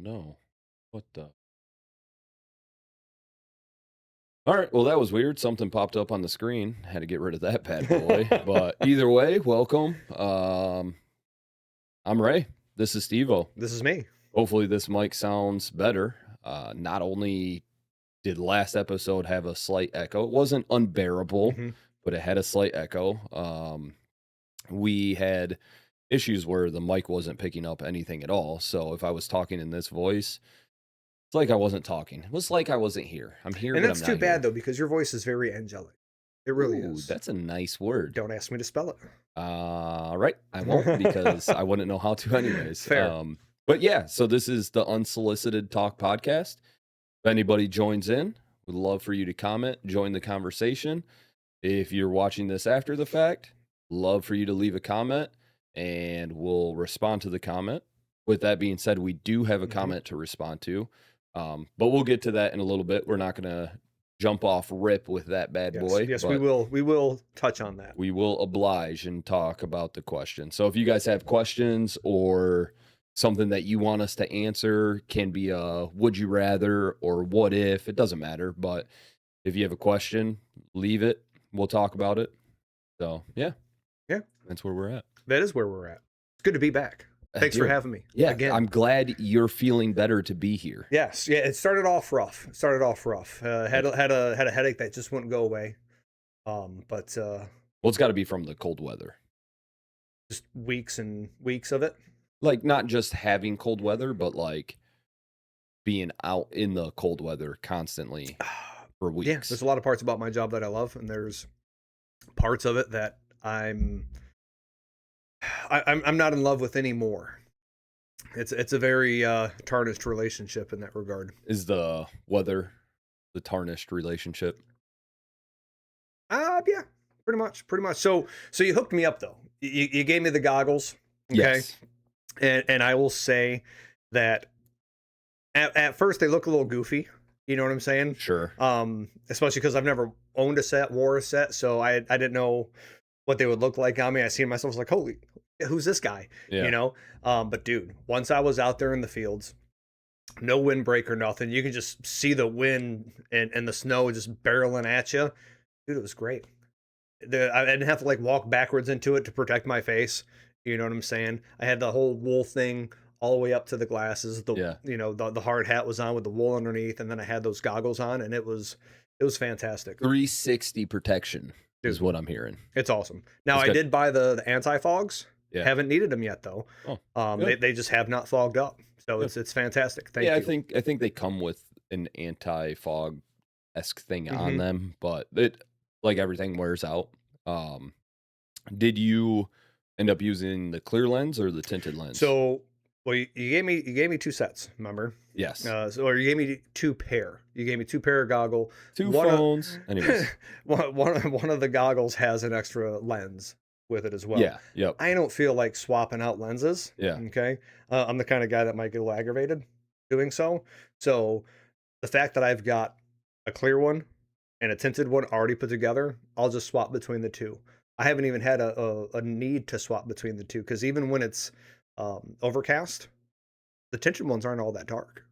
no. What the? All right. Well, that was weird. Something popped up on the screen. Had to get rid of that bad boy. But either way, welcome. I'm Ray. This is Stevo. This is me. Hopefully, this mic sounds better. Not only did last episode have a slight echo, it wasn't unbearable, hmm but it had a slight echo. We had issues where the mic wasn't picking up anything at all. So if I was talking in this voice, it's like I wasn't talking. It was like I wasn't here. I'm here, And but I'm that's too not bad, here. though, because your voice is very angelic. It really Ooh, is. that's a nice word. Don't ask me to spell it. Right. I won't because I wouldn't know how to anyways. Fair. But yeah, so this is the Unsolicited Talk podcast. If anybody joins in, would love for you to comment, join the conversation. If you're watching this after the fact, love for you to leave a comment and we'll respond to the comment. With that being said, we do have a comment to respond to, but we'll get to that in a little bit. We're not going to jump off rip with that bad Yes, boy. yes, we but will. We will touch on that. we will oblige and talk about the question. So if you guys have questions or something that you want us to answer, can be a would you rather or what if, it doesn't matter. But if you have a question, leave it. We'll talk about it. So yeah, Yeah, that's where we're at. that is where we're at. It's good to be back. Thanks for Dude, having me. yeah, Again. I'm glad you're feeling better to be here. Yes, yeah. It started off rough. Had a headache that just wouldn't go away. But Well, it's got to be from the cold weather. just weeks and weeks of it. Like not just having cold weather, but like being out in the cold weather constantly for Yeah, weeks. there's a lot of parts about my job that I love, and there's parts of it that I'm not in love with anymore. It's a very tarnished relationship in that regard. Is the weather the tarnished relationship? Yeah, pretty much. So you hooked me up though. You gave me the goggles, okay? Yes. And I will say that at first they look a little goofy. You know what I'm saying? Sure. Especially because I've never owned a set, wore a set, so I didn't know what they would look like on me. I seen myself, I was like, holy, who's this guy? Yeah. You know? But dude, once I was out there in the fields, no windbreak or nothing, you can just see the wind and the snow just barreling at you. Dude, it was great. I didn't have to like walk backwards into it to protect my face. You know what I'm saying? I had the whole wool thing all the way up to the glasses. Yeah. The hard hat was on with the wool underneath, and then I had those goggles on, and it was fantastic. 360 protection is Dude. what I'm hearing. It's awesome. Now It's I good. did buy the anti-fogs. Yeah. Haven't needed them yet though. Oh, good. They just have not fogged up, so Good. it's fantastic. Thank yeah, you. I think they come with an anti-fog esque thing on Mhm. them, but it like everything wears out. Did you end up using the clear lens or the tinted lens? So, well, you gave me two sets. Remember? yes, Or you gave me two pair. You gave me two pair of goggle. two one of- phones. Anyways, one of the goggles has an extra lens with it as well. yeah, yep, I don't feel like swapping out lenses. yeah, Okay. I'm the kind of guy that might get a little aggravated doing so. So the fact that I've got a clear one and a tinted one already put together, I'll just swap between the two. I haven't even had a need to swap between the two because even when it's overcast, the tinted ones aren't all that dark.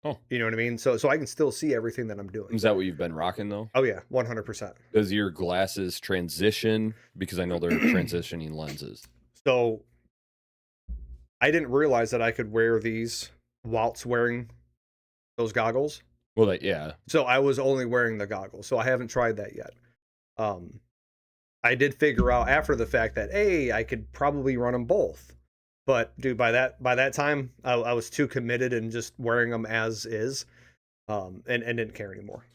Oh. You know what I mean? So I can still see everything that I'm doing. Is that what you've been rocking though? Oh yeah, 100%. Does your glasses transition? Because I know they're transitioning lenses. So I didn't realize that I could wear these whilst wearing those goggles. Well, yeah, So I was only wearing the goggles. So I haven't tried that yet. I did figure out after the fact that hey, I could probably run them both. But dude, by that time, I was too committed and just wearing them as is, and didn't care anymore.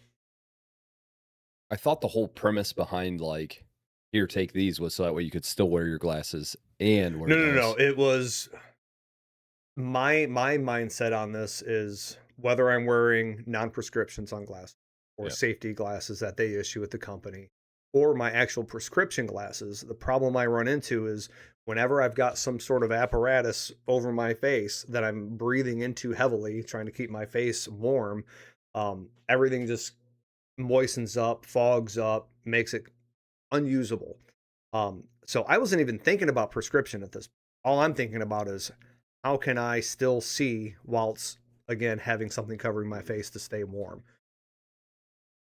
I thought the whole premise behind like, here, take these was so that way you could still wear your glasses and wear No. those. It was my mindset on this is whether I'm wearing non-prescription sunglasses or Yep. safety glasses that they issue at the company or my actual prescription glasses. The problem I run into is whenever I've got some sort of apparatus over my face that I'm breathing into heavily, trying to keep my face warm, everything just moistens up, fogs up, makes it unusable. So I wasn't even thinking about prescription at this. All I'm thinking about is how can I still see whilst again, having something covering my face to stay warm.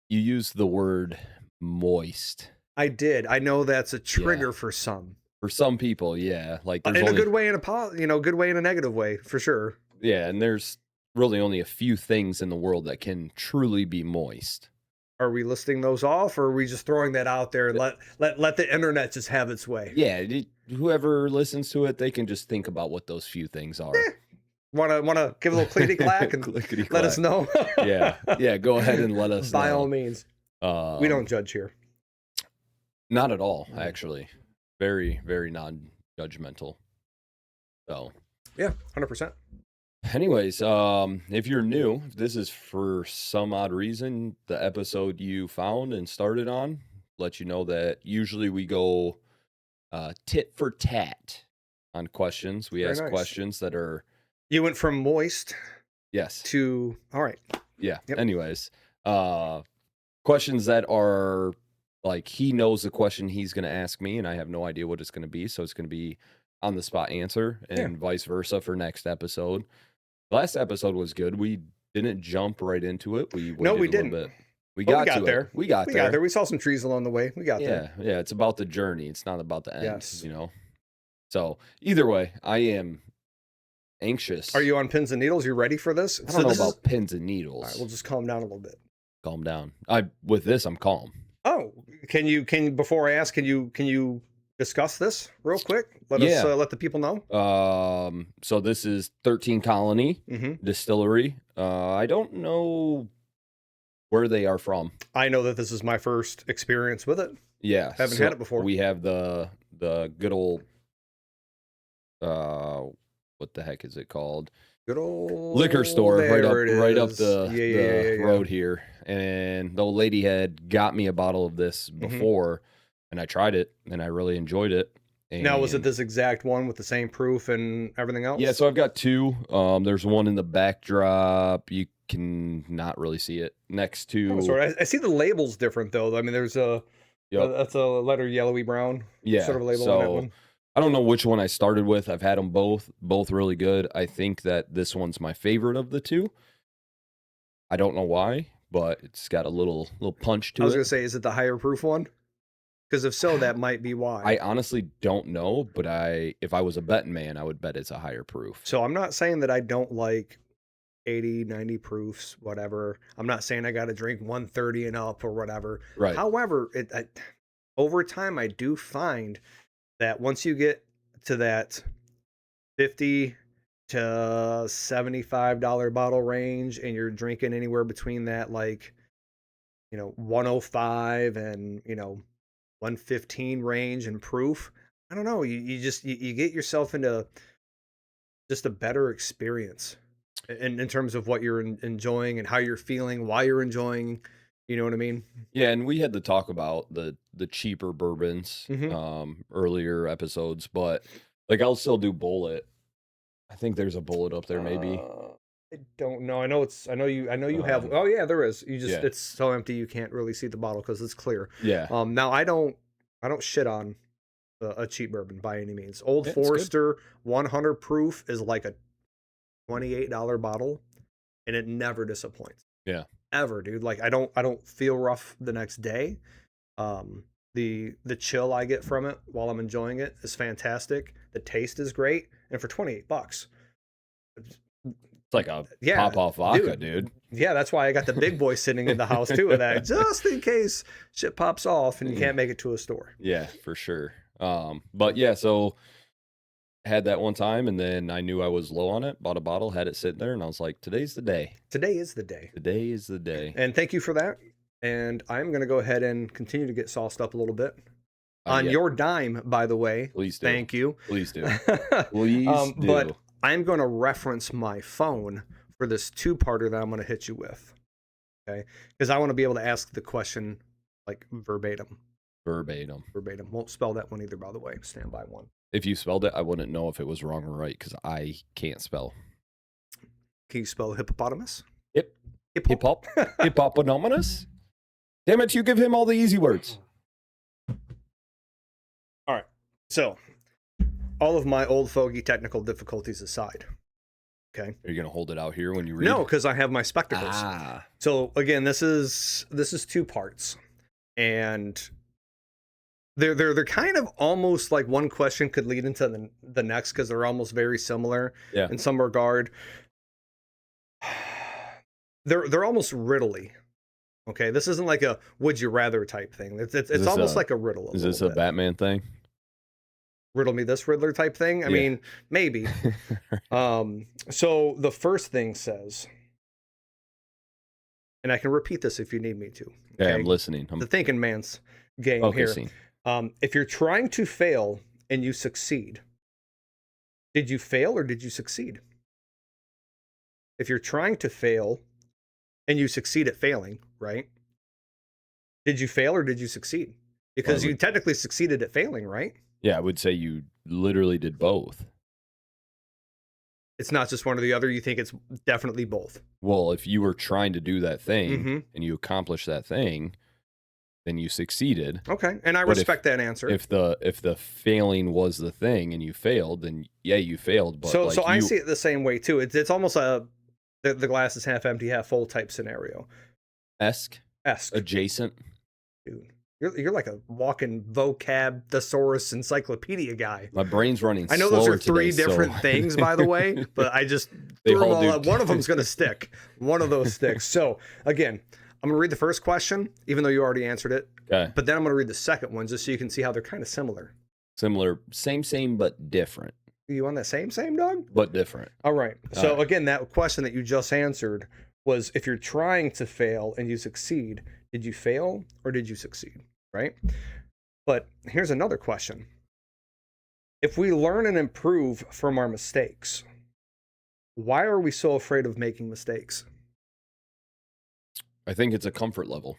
You used the word moist. I did. I know that's a trigger for some. For some people, yeah. Like there's in only, a good way and good way and a negative way, for sure. yeah, and there's really only a few things in the world that can truly be moist. Are we listing those off, or are we just throwing that out there and let the internet just have its way? Yeah, whoever listens to it, they can just think about what those few things are. Wanna give a little clickety clack and let us know? yeah. Go ahead and let us by know. all means. We don't judge here. Not at all, actually. Very, very non-judgmental. So yeah, 100%. Anyways, if you're new, if this is for some odd reason the episode you found and started on, let you know that usually we go tit for tat on questions. We ask questions that are. You went from moist. Yes. To all right. Yeah. Yep. Anyways, questions that are like he knows the question he's going to ask me, and I have no idea what it's going to be, so it's going to be on the spot answer, and vice versa for next episode. Last episode was good. We didn't jump right into it. We didn't. Bit. We got there. We got there. We saw some trees along the way. We got there. Yeah. It's about the journey. It's not about the end. Yes. So either way, I am anxious. Are you on pins and needles? You ready for this? I don't know about pins and needles. All right, we'll just calm down a little bit. Calm down. With this, I'm calm. Oh, can you before I ask, can you discuss this real quick? Let the people know. So this is 13 Colony Distillery. I don't know where they are from. I know that this is my first experience with it. Yeah. Haven't had it before. We have the good old what the heck is it called? Good old liquor store right up the road here. And the old lady had got me a bottle of this before, and I tried it, and I really enjoyed it. And now, was it this exact one with the same proof and everything else? Yeah, so I've got two. There's one in the backdrop. You can not really see it next to. Sorry, I see the labels different though. I mean, there's that's a letter yellowy brown. Yeah, sort of a label on that one. I don't know which one I started with. I've had them both really good. I think that this one's my favorite of the two. I don't know why, but it's got a little punch to it. I was going to say, is it the higher proof one? Because if so, that might be why. I honestly don't know, but if I was a betting man, I would bet it's a higher proof. So I'm not saying that I don't like 80, 90 proofs, whatever. I'm not saying I got to drink 130 and up or whatever. Right. However, over time, I do find that once you get to that $50 to $75 bottle range, and you're drinking anywhere between that, 105 and 115 range in proof, I don't know, you get yourself into just a better experience in terms of what you're enjoying and how you're feeling while you're enjoying. You know what I mean? Yeah, and we had to talk about the cheaper bourbons earlier episodes, but I'll still do Bullet. I think there's a Bullet up there, maybe. I don't know. I know you have. Oh yeah, there is. You just it's so empty you can't really see the bottle because it's clear. Yeah. Now I don't shit on a cheap bourbon by any means. Old Forester 100 proof is like a $28 bottle, and it never disappoints. Yeah. Ever, dude. I don't feel rough the next day. The chill I get from it while I'm enjoying it is fantastic. The taste is great, and for $28, it's like a pop-off vodka, dude. Yeah, that's why I got the big boy sitting in the house too of that, just in case shit pops off and you can't make it to a store. Yeah, for sure. But yeah, so had that one time, and then I knew I was low on it, bought a bottle, had it sitting there, and I was like, today's the day. Today is the day. Today is the day. And thank you for that. And I'm going to go ahead and continue to get sauced up a little bit. On your dime, by the way. Please do. Thank you. Please do. Please do. But I'm going to reference my phone for this two-parter that I'm going to hit you with. Okay? Because I want to be able to ask the question verbatim. Verbatim. Won't spell that one either, by the way. Stand by one. If you spelled it, I wouldn't know if it was wrong or right because I can't spell. Can you spell hippopotamus? Hip-hop? Hippopotamus? Damn it, you give him all the easy words. All right. So, all of my old fogey technical difficulties aside, Okay. Are you gonna hold it out here when you read? No, because I have my spectacles. Ah, So again, this is 2 parts, and they're kind of almost like one question could lead into the next because they're almost very similar yeah. in some regard. They're almost riddly. Okay, this isn't like a would you rather type thing. It's this almost like a riddle. Is this a bit. Batman thing? Riddle me this Riddler type thing? I Yeah. mean, maybe. So the first thing says, and I can repeat this if you need me to. Okay, I'm listening. The thinking man's game okay, here. scene. If you're trying to fail and you succeed, did you fail or did you succeed? If you're trying to fail and you succeed at failing, right? Did you fail or did you succeed? Because you technically succeeded at failing, right? Yeah, I would say you literally did both. It's not just one or the other. You think it's definitely both. Well, if you were trying to do that thing Mhm. and you accomplished that thing, then you succeeded. Okay, and I But respect that answer. If the failing was the thing and you failed, then yeah, you failed. But so I see it the same way too. It's almost the glass is half empty, half full type scenario. esque, Esque, adjacent. dude. You're like a walking vocab thesaurus encyclopedia guy. My brain's running. I know those are slower 3 today, different so- things, by the way, but I just They threw them all all do. up. One of them's going to stick. One of those sticks. So again, I'm going to read the first question, even though you already answered it. Okay. But then I'm going to read the second one just so you can see how they're kind of similar. Similar, same, but different. You on that same dog? But different. All right. So All right. again, that question that you just answered was if you're trying to fail and you succeed, did you fail or did you succeed? Right? But here's another question. If we learn and improve from our mistakes, why are we so afraid of making mistakes? I think it's a comfort level.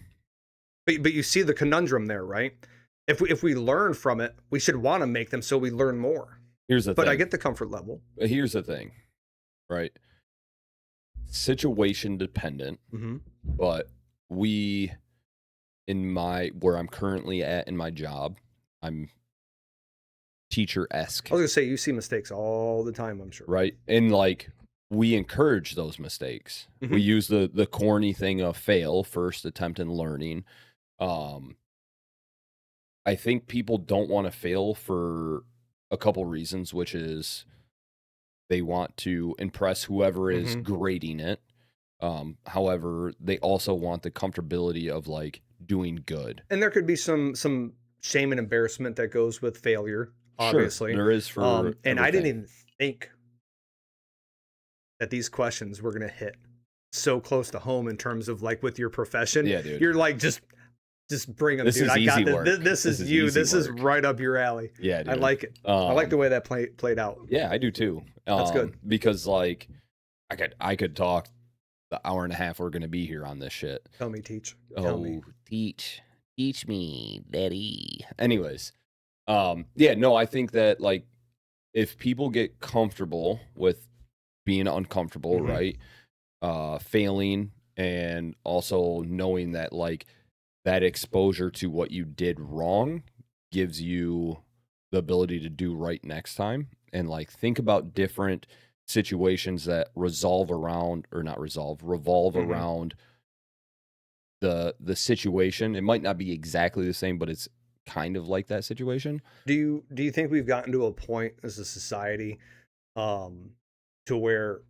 But you see the conundrum there, right? If we learn from it, we should want to make them so we learn more. Here's the But thing. I get the comfort level. Here's the thing, right? Situation dependent, Mm-hmm. but we, where I'm currently at in my job, I'm teacher-esque, I was gonna say you see mistakes all the time, I'm sure. right? And like we encourage those mistakes. Mhm. We use the corny thing of fail, first attempt in learning. I think people don't want to fail for a couple reasons, which is they want to impress whoever is Mhm. grading it. However, they also want the comfortability of like doing good. And there could be some shame and embarrassment that goes with failure, obviously. Sure, there is for and I didn't everything. even think that these questions were gonna hit so close to home in terms of like with your profession. Yeah, dude. You're like just bring them, This dude. is I got easy this. work. This is This is you. easy This is work. right up your alley. Yeah, dude. I like it. I like the way that played out. Yeah, I do too. That's good. Because like I could talk the hour and a half we're gonna be here on this shit. Tell me, Tell me. Teach me, daddy. Anyways, yeah, no, I think that like if people get comfortable with being uncomfortable, Mhm. right? Failing and also knowing that like that exposure to what you did wrong gives you the ability to do right next time, and like think about different situations that revolve Mhm. around the situation. It might not be exactly the same, but it's kind of like that situation. Do you think we've gotten to a point as a society to where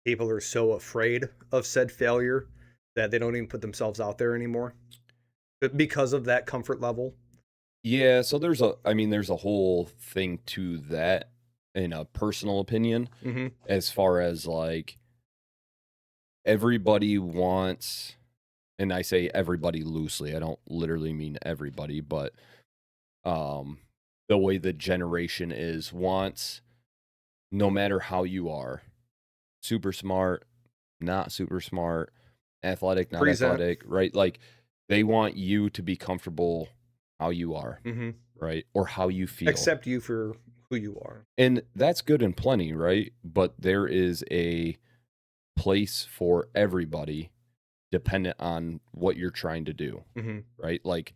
people are so afraid of said failure that they don't even put themselves out there anymore because of that comfort level? Yeah, so there's a whole thing to that in a personal opinion, Mm-hmm. as far as like everybody wants, and I say everybody loosely, I don't literally mean everybody, but the way the generation is wants, no matter how you are, super smart, not super smart, athletic, not Present. athletic, right? Like they want you to be comfortable how you are, Mm-hmm. right? Or how you feel. Accept you for who you are. And that's good and plenty, right? But there is a place for everybody dependent on what you're trying to do, Mm-hmm. right? Like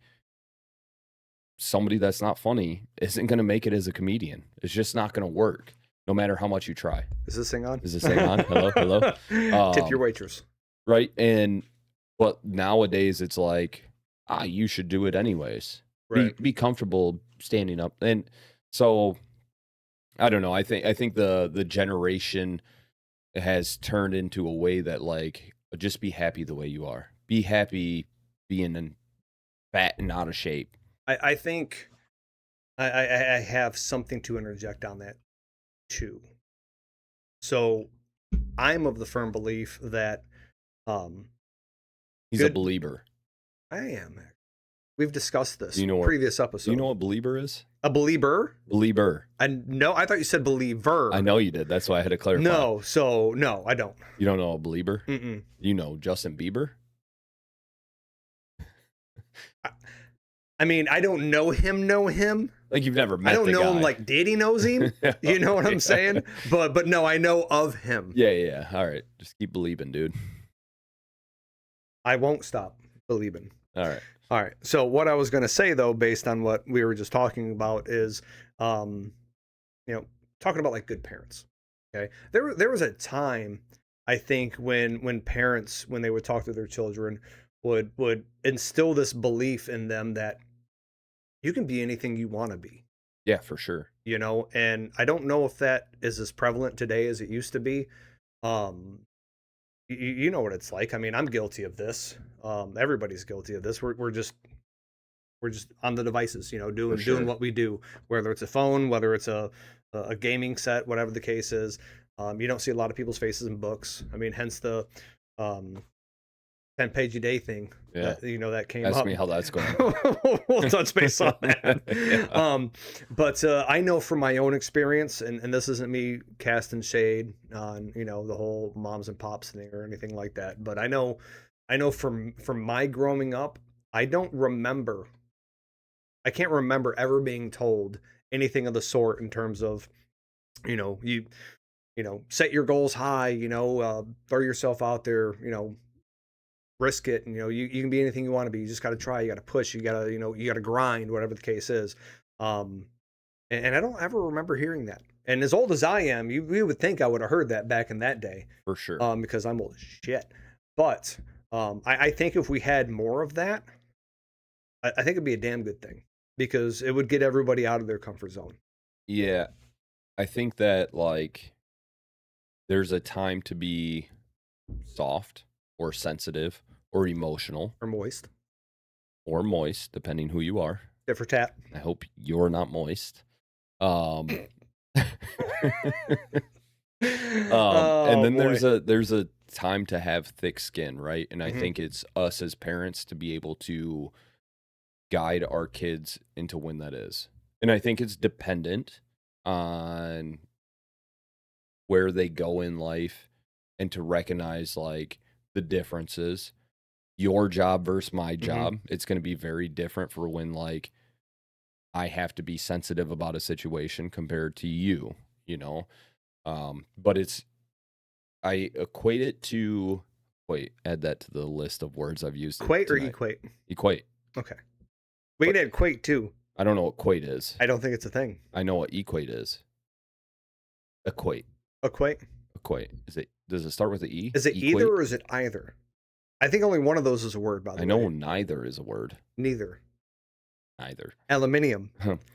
somebody that's not funny isn't going to make it as a comedian. It's just not going to work. no matter how much you try. Is this thing on? Is this thing on? Hello, hello. Tip your waitress. Right. But nowadays it's like, you should do it anyways. Right. Be comfortable standing up. And so I don't know. I think the generation has turned into a way that like, just be happy the way you are. Be happy being fat and out of shape. I think I have something to interject on that too. So I'm of the firm belief that He's a believer. I am. We've discussed this in what, previous episodes. Do you know what believer is? A believer? Believer. No, I thought you said believer. I know you did. That's why I had to clarify. No, I don't. You don't know a believer? Mm-mm. You know Justin Bieber? I mean, I don't know him. Like you've never met I don't the know guy. him like Diddy knows him. You know what I'm saying? But no, I know of him. Yeah. All right. Just keep believing, dude. I won't stop believing. All right. So what I was going to say, though, based on what we were just talking about is, talking about like good parents. Okay. There was a time, I think, when parents, when they would talk to their children, would instill this belief in them that you can be anything you want to be. Yeah, for sure. And I don't know if that is as prevalent today as it used to be. You know what it's like. I mean, I'm guilty of this. Everybody's guilty of this. We're just on the devices, doing what we do, whether it's a phone, whether it's a gaming set, whatever the case is. You don't see a lot of people's faces in books. I mean, hence the 10-page a day thing. Yeah. That came Ask up. me how that's going. We'll touch base on that. Yeah. But I know from my own experience, and this isn't me casting shade on, the whole moms and pops thing or anything like that. But I know from my growing up, I can't remember ever being told anything of the sort in terms of, you set your goals high, throw yourself out there, risk it, and you can be anything you want to be. You just got to try, you got to push, you got to you got to grind, whatever the case is. And I don't ever remember hearing that. And as old as I am, you would think I would have heard that back in that day, For sure. because I'm old as shit. But I think if we had more of that, I think it'd be a damn good thing, because it would get everybody out of their comfort zone. Yeah. I think that like there's a time to be soft or sensitive or emotional Or moist. or moist, depending who you are. Tit for tat. I hope you're not moist. And then there's a time to have thick skin, right? And I think it's us as parents to be able to guide our kids into when that is. And I think it's dependent on where they go in life and to recognize like the differences. Your job versus my job. It's going to be very different for when like I have to be sensitive about a situation compared to you, but I equate it to, add that to the list of words I've used. Equate or equate? Equate. Okay. We can add equate too. I don't know what equate is. I don't think it's a thing. I know what equate is. Equate. Equate? Equate. Does it start with an E? Is it Equate? either or is it either? I think only one of those is a word, by the way. I know neither is a word. Neither. Neither. Aluminium.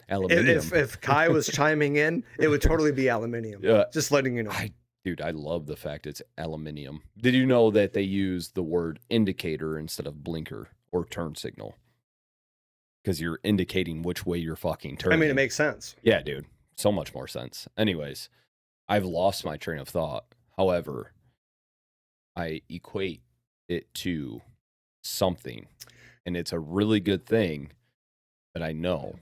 Aluminium. If Kai was chiming in, it would totally be aluminium. Yeah. Just letting you know. Dude, I love the fact it's aluminium. Did you know that they use the word indicator instead of blinker or turn signal? Because you're indicating which way you're fucking turning. I mean, it makes sense. Yeah, dude. So much more sense. Anyways, I've lost my train of thought. However, I equate it to something. And it's a really good thing that I know.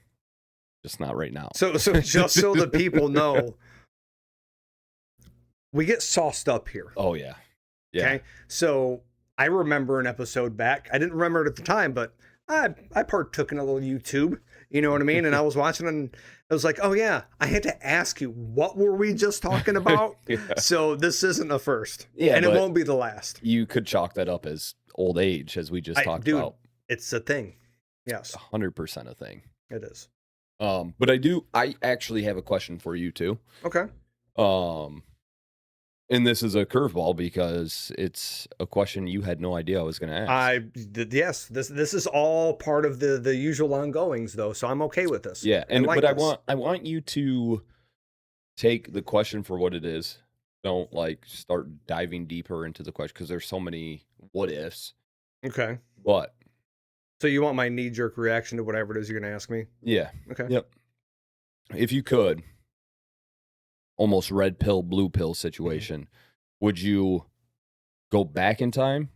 Just not right now. So just so the people know, we get sauced up here. Oh, yeah. Yeah. Okay. So I remember an episode back. I didn't remember it at the time, but I partook in a little YouTube. You know what I mean? And I was watching and I was like, oh, yeah, I had to ask you, what were we just talking about? Yeah. So this isn't a first. Yeah, and it won't be the last. You could chalk that up as old age, as we just talked about. It's a thing. Yes. 100% a thing. It is. But I actually have a question for you too. Okay. Um, and this is a curveball because it's a question you had no idea I was going to ask. Yes, this is all part of the usual ongoings though, so I'm okay with this. Yeah, I like but this. I want you to take the question for what it is. Don't like start diving deeper into the question because there's so many what ifs. Okay. But So you want my knee-jerk reaction to whatever it is you're going to ask me? yeah, Okay. yep. If you could, almost red pill, blue pill situation, would you go back in time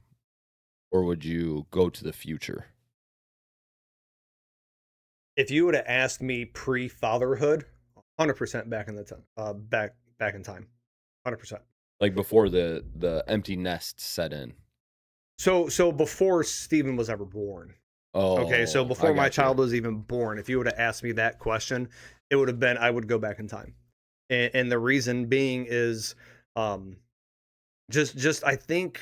or would you go to the future? If you would have asked me pre-fatherhood, 100% back in the time, back in time, 100%. Like before the empty nest set in. So before Steven was ever born. Okay, so Oh, I before my got you. child was even born, if you would have asked me that question, it would have been I would go back in time, and the reason being is, um, just I think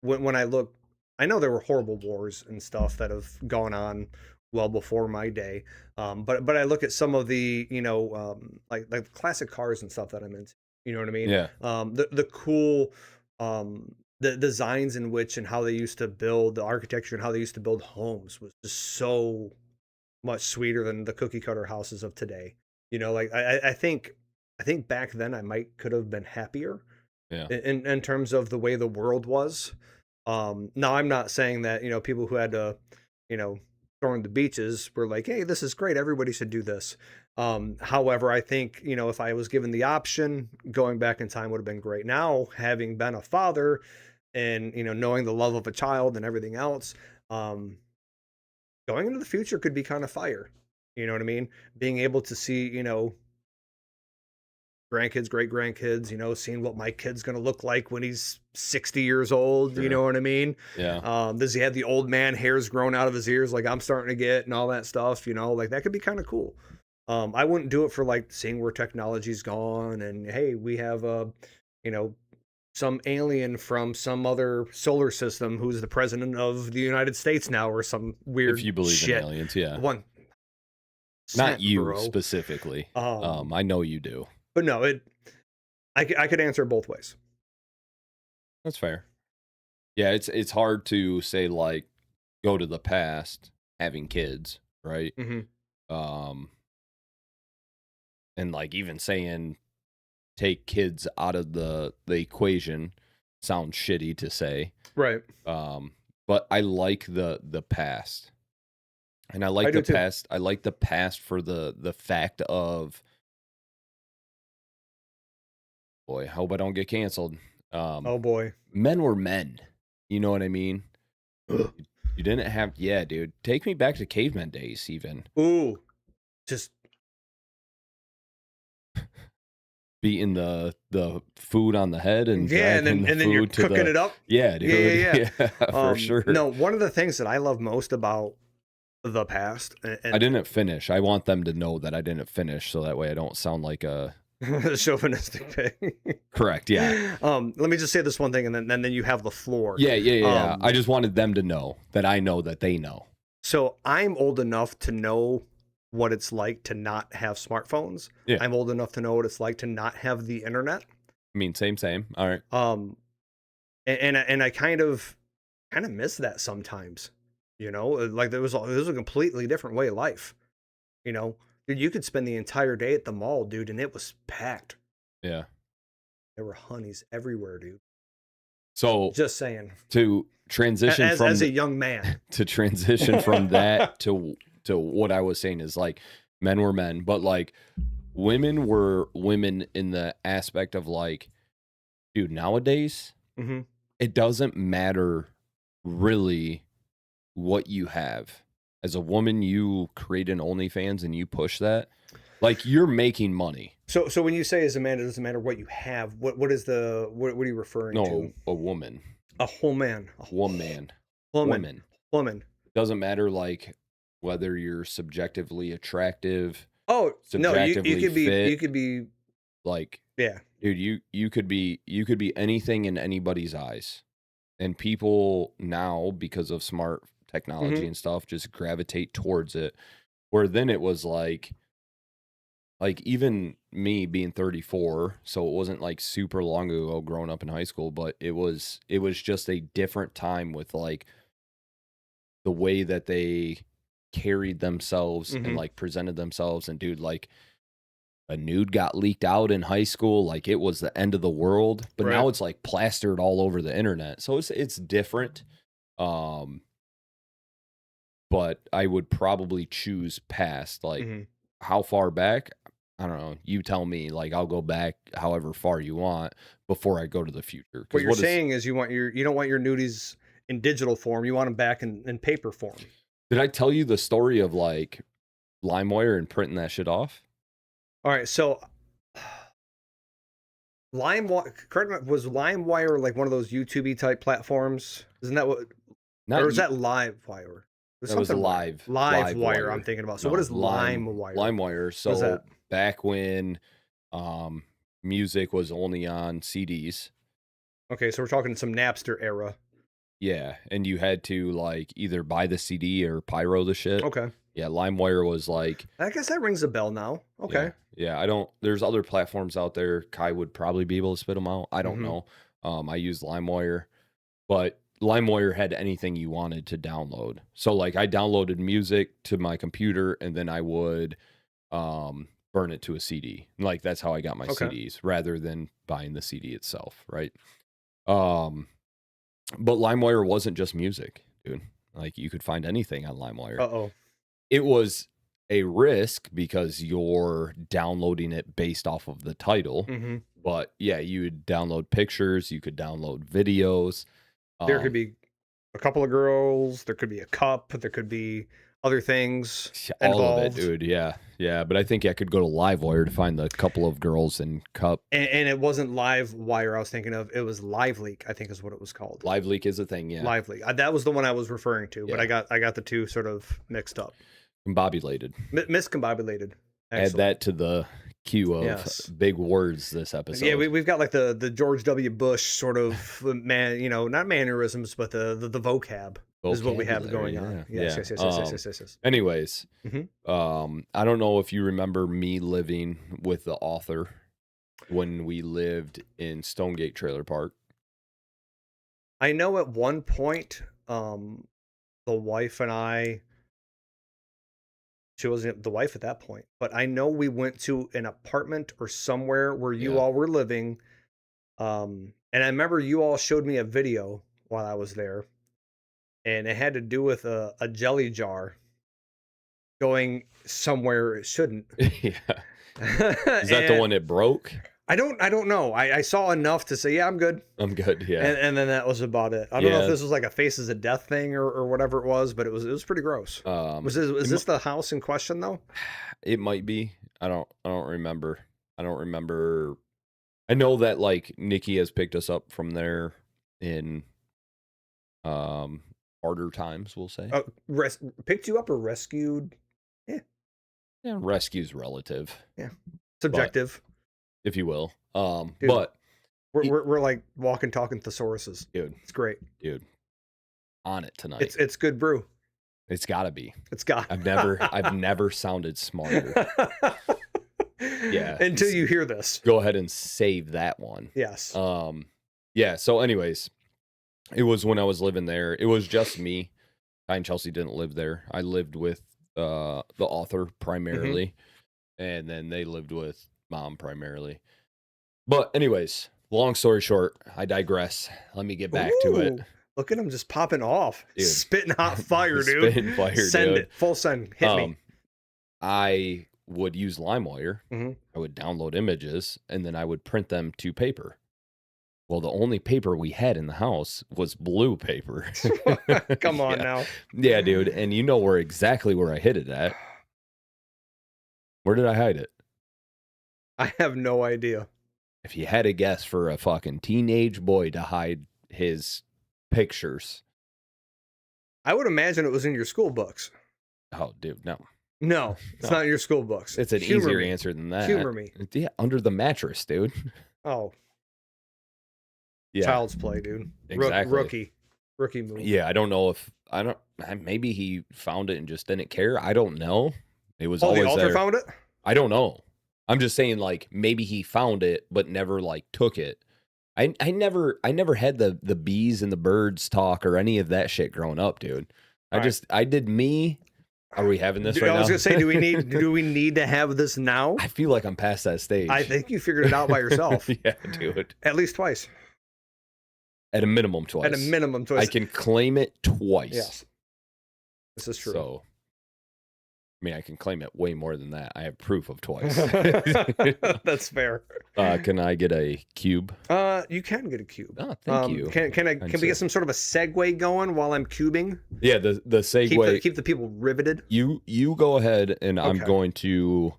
when I look, I know there were horrible wars and stuff that have gone on well before my day, but I look at some of the like classic cars and stuff that I'm into. You know what I mean? Yeah. The cool the designs in which and how they used to build the architecture and how they used to build homes was just so much sweeter than the cookie cutter houses of today. You know, like I think back then I might could have been happier Yeah. in terms of the way the world was. Now I'm not saying that, you know, people who had to, you know, storm the beaches were like, hey, this is great. Everybody should do this. However, I think, you know, if I was given the option, going back in time would have been great. Now, having been a father and, you know, knowing the love of a child and everything else, um, going into the future could be kind of fire. You know what I mean? Being able to see, you know, grandkids, great grandkids, you know, seeing what my kid's going to look like when he's 60 years old. You Sure. know what I mean? Yeah. Does he have the old man hairs growing out of his ears like I'm starting to get and all that stuff? You know, like that could be kind of cool. I wouldn't do it for like seeing where technology's gone and hey, we have you know, some alien from some other solar system who's the president of the United States now or some weird If you believe shit. in aliens, yeah. Not Not you bro. specifically. Um, I know you do. but no, I could answer it both ways. That's fair. Yeah, it's hard to say like go to the past having kids, right? Um and like even saying take kids out of the equation sounds shitty to say. Right. But I like the past. And I I like do the too. past. I like the past for the fact of boy, I hope I don't get canceled. Oh boy. Men were men. You know what I mean? Ugh. You didn't have yeah, dude. Take me back to caveman days even. Ooh, just Beating the food on the head and yeah, dragging the and then you're food to cooking the it up. yeah, dude. Yeah. Yeah, for sure. No, one of the things that I love most about the past, I didn't finish. I want them to know that I didn't finish so that way I don't sound like a chauvinistic thing. correct, yeah. Let me just say this one thing, and then you have the floor. Yeah. I just wanted them to know that I know that they know. So I'm old enough to know what it's like to not have smartphones. Yeah. I'm old enough to know what it's like to not have the internet. I mean, same. All right. And I kind of miss that sometimes. You know, like it was a completely different way of life. You know, dude, you could spend the entire day at the mall, dude, and it was packed. Yeah. There were honeys everywhere, dude. So Just saying. to transition As a young man, to transition from that to what I was saying is like men were men, but like women were women in the aspect of like, dude, nowadays it doesn't matter really what you have. As a woman, you create an OnlyFans and you push that, like you're making money. So when you say as a man, it doesn't matter what you have. What are you referring to? No, a woman. A whole man. A woman. Woman. Doesn't matter like whether you're subjectively attractive. Oh no, you could be fit, you could be like yeah, dude. You could be anything in anybody's eyes, and people now because of smart technology and stuff just gravitate towards it. Where then it was like like even me being 34, so it wasn't like super long ago growing up in high school, but it was just a different time with like the way that they carried themselves and like presented themselves. And dude, like a nude got leaked out in high school, like it was the end of the world. But now Right. it's like plastered all over the internet, so it's different. Um, but I would probably choose past. Like, hmm how far back? I don't know. You tell me. Like, I'll go back however far you want before I go to the future. What Because you're saying is you don't want your nudies in digital form. You want them back in paper form. did I tell you the story of like LimeWire and printing that shit off? All right, so was LimeWire like one of those YouTube type platforms? Isn't that what? Not Or is you- that LiveWire? There's That was something live LiveWire. I'm thinking about. So what No, is LimeWire? LimeWire. What is So that? back when music was only on CDs. Okay, so we're talking some Napster era. Yeah, and you had to like either buy the CD or pyro the shit. Okay, Yeah, LimeWire was like, I guess that rings a bell now. Okay, yeah, I don't. There's other platforms out there. Kai would probably be able to spit them out. I don't Mhm. know. I used LimeWire, but LimeWire had anything you wanted to download. So like, I downloaded music to my computer, and then I would burn it to a CD. Like that's how I got my Okay. CDs, rather than buying the CD itself, right? But LimeWire wasn't just music, dude. Like you could find anything on LimeWire. Uh-oh. It was a risk because you're downloading it based off of the title. hmm But yeah, you would download pictures, you could download videos. There could be a couple of girls. There could be a cup. There could be other things all involved. of it, dude. Yeah, yeah. But I think I could go to LiveWire to find the couple of girls in cup. And it wasn't LiveWire I was thinking of. It was LiveLeak, I think is what it was called. LiveLeak is a thing, yeah. LiveLeak. That was the one I was referring to, but Yeah. I got the two sort of mixed up. Combobulated. Miscombobulated. Add that to the queue of Yes. big words this episode. Yeah, we've got like the George W. Bush sort of not mannerisms, but the vocab is what we have going on. Vocabulary, Yes, yeah. yes. Anyways, Mhm. I don't know if you remember me living with the author when we lived in Stonegate Trailer Park. I know at one point, the wife and I, she wasn't the wife at that point, but I know we went to an apartment or somewhere where you Yeah. all were living. And I remember you all showed me a video while I was there, and it had to do with a jelly jar going somewhere it shouldn't. Yeah. Is that the one that broke? I don't know. I saw enough to say, yeah, I'm good. I'm good. Yeah. And then that was about it. I don't know Yeah. if this was like a Faces of Death thing or whatever it was, but it was pretty gross. Was this the house in question though? It might be. I don't remember. I don't remember. I know that like Nikki has picked us up from there in harder times, we'll say. Picked you up or rescued? Yeah, rescue's relative, Subjective. if you will. Dude. But We're like walking, talking thesauruses. dude, It's great. on it tonight. It's good brew. It's gotta be. It's got. I've never sounded smarter. Yeah. Until you hear this. Go ahead and save that one. Yes. Yeah, so anyways, it was when I was living there. It was just me. I and Chelsea didn't live there. I lived with the author primarily, and then they lived with mom primarily. But anyways, long story short, I digress. Let me get back to it. Ooh, look at him just popping off. Dude. Spitting hot fire, dude. Spitting fire, Send dude. it. Full send. Hit me. I would use LimeWire. Mhm. I would download images, and then I would print them to paper. Well, the only paper we had in the house was blue paper. Come on Yeah. now. Yeah, dude. And you know exactly where I hid it at. Where did I hide it? I have no idea. If you had a guess for a fucking teenage boy to hide his pictures. I would imagine it was in your school books. Oh, dude, no. No, it's No. not in your school books. It's an Humor easier me. answer than that. Humor me. Yeah, under the mattress, dude. Oh, Yeah. child's play, dude. Exactly. Rookie move. Yeah, I don't know if maybe he found it and just didn't care. I don't know. It was Oh, the always author there. found it? I don't know. I'm just saying, like, maybe he found it but never like took it. I never had the bees and the birds talk or any of that shit growing up, dude. I did me. Are we having this right now? I was gonna say, do we need to have this now? I feel like I'm past that stage. I think you figured it out by yourself. Yeah, dude. At least twice. At a minimum twice. At a minimum twice. I can claim it twice. Yes. This is true. So, I mean, I can claim it way more than that. I have proof of twice. That's fair. Can I get a cube? You can get a cube. Oh, thank you. Can we get some sort of a segue going while I'm cubing? Yeah, the segue. Keep the people riveted. You go ahead, and I'm going to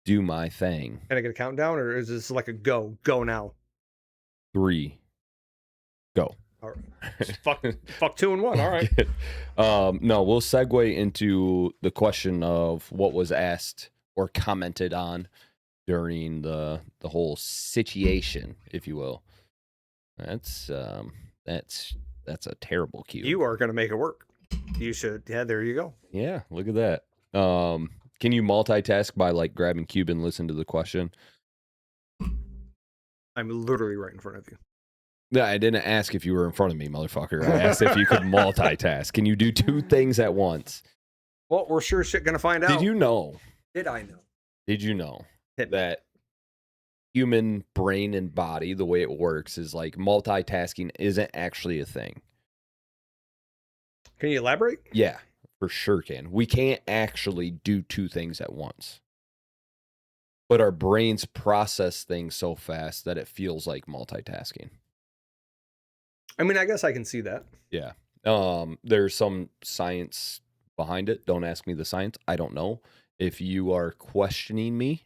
do my thing. Can I get a countdown, or is this like a go now? 3, go. All right. fuck 2 and 1. All right. No, we'll segue into the question of what was asked or commented on during the whole situation, if you will. That's a terrible cue. You are going to make it work. You should. Yeah, there you go. Yeah, look at that. Can you multitask by like grabbing cube and listen to the question? I'm literally right in front of you. Yeah, I didn't ask if you were in front of me, motherfucker. I asked if you could multitask. Can you do 2 things at once? Well, we're sure shit gonna find out. Did you know? Did I know? Did you know that human brain and body, the way it works, is like multitasking isn't actually a thing? Can you elaborate? Yeah, for sure can. We can't actually do 2 things at once. But our brains process things so fast that it feels like multitasking. I mean, I guess I can see that. Yeah. There's some science behind it. Don't ask me the science. I don't know. If you are questioning me,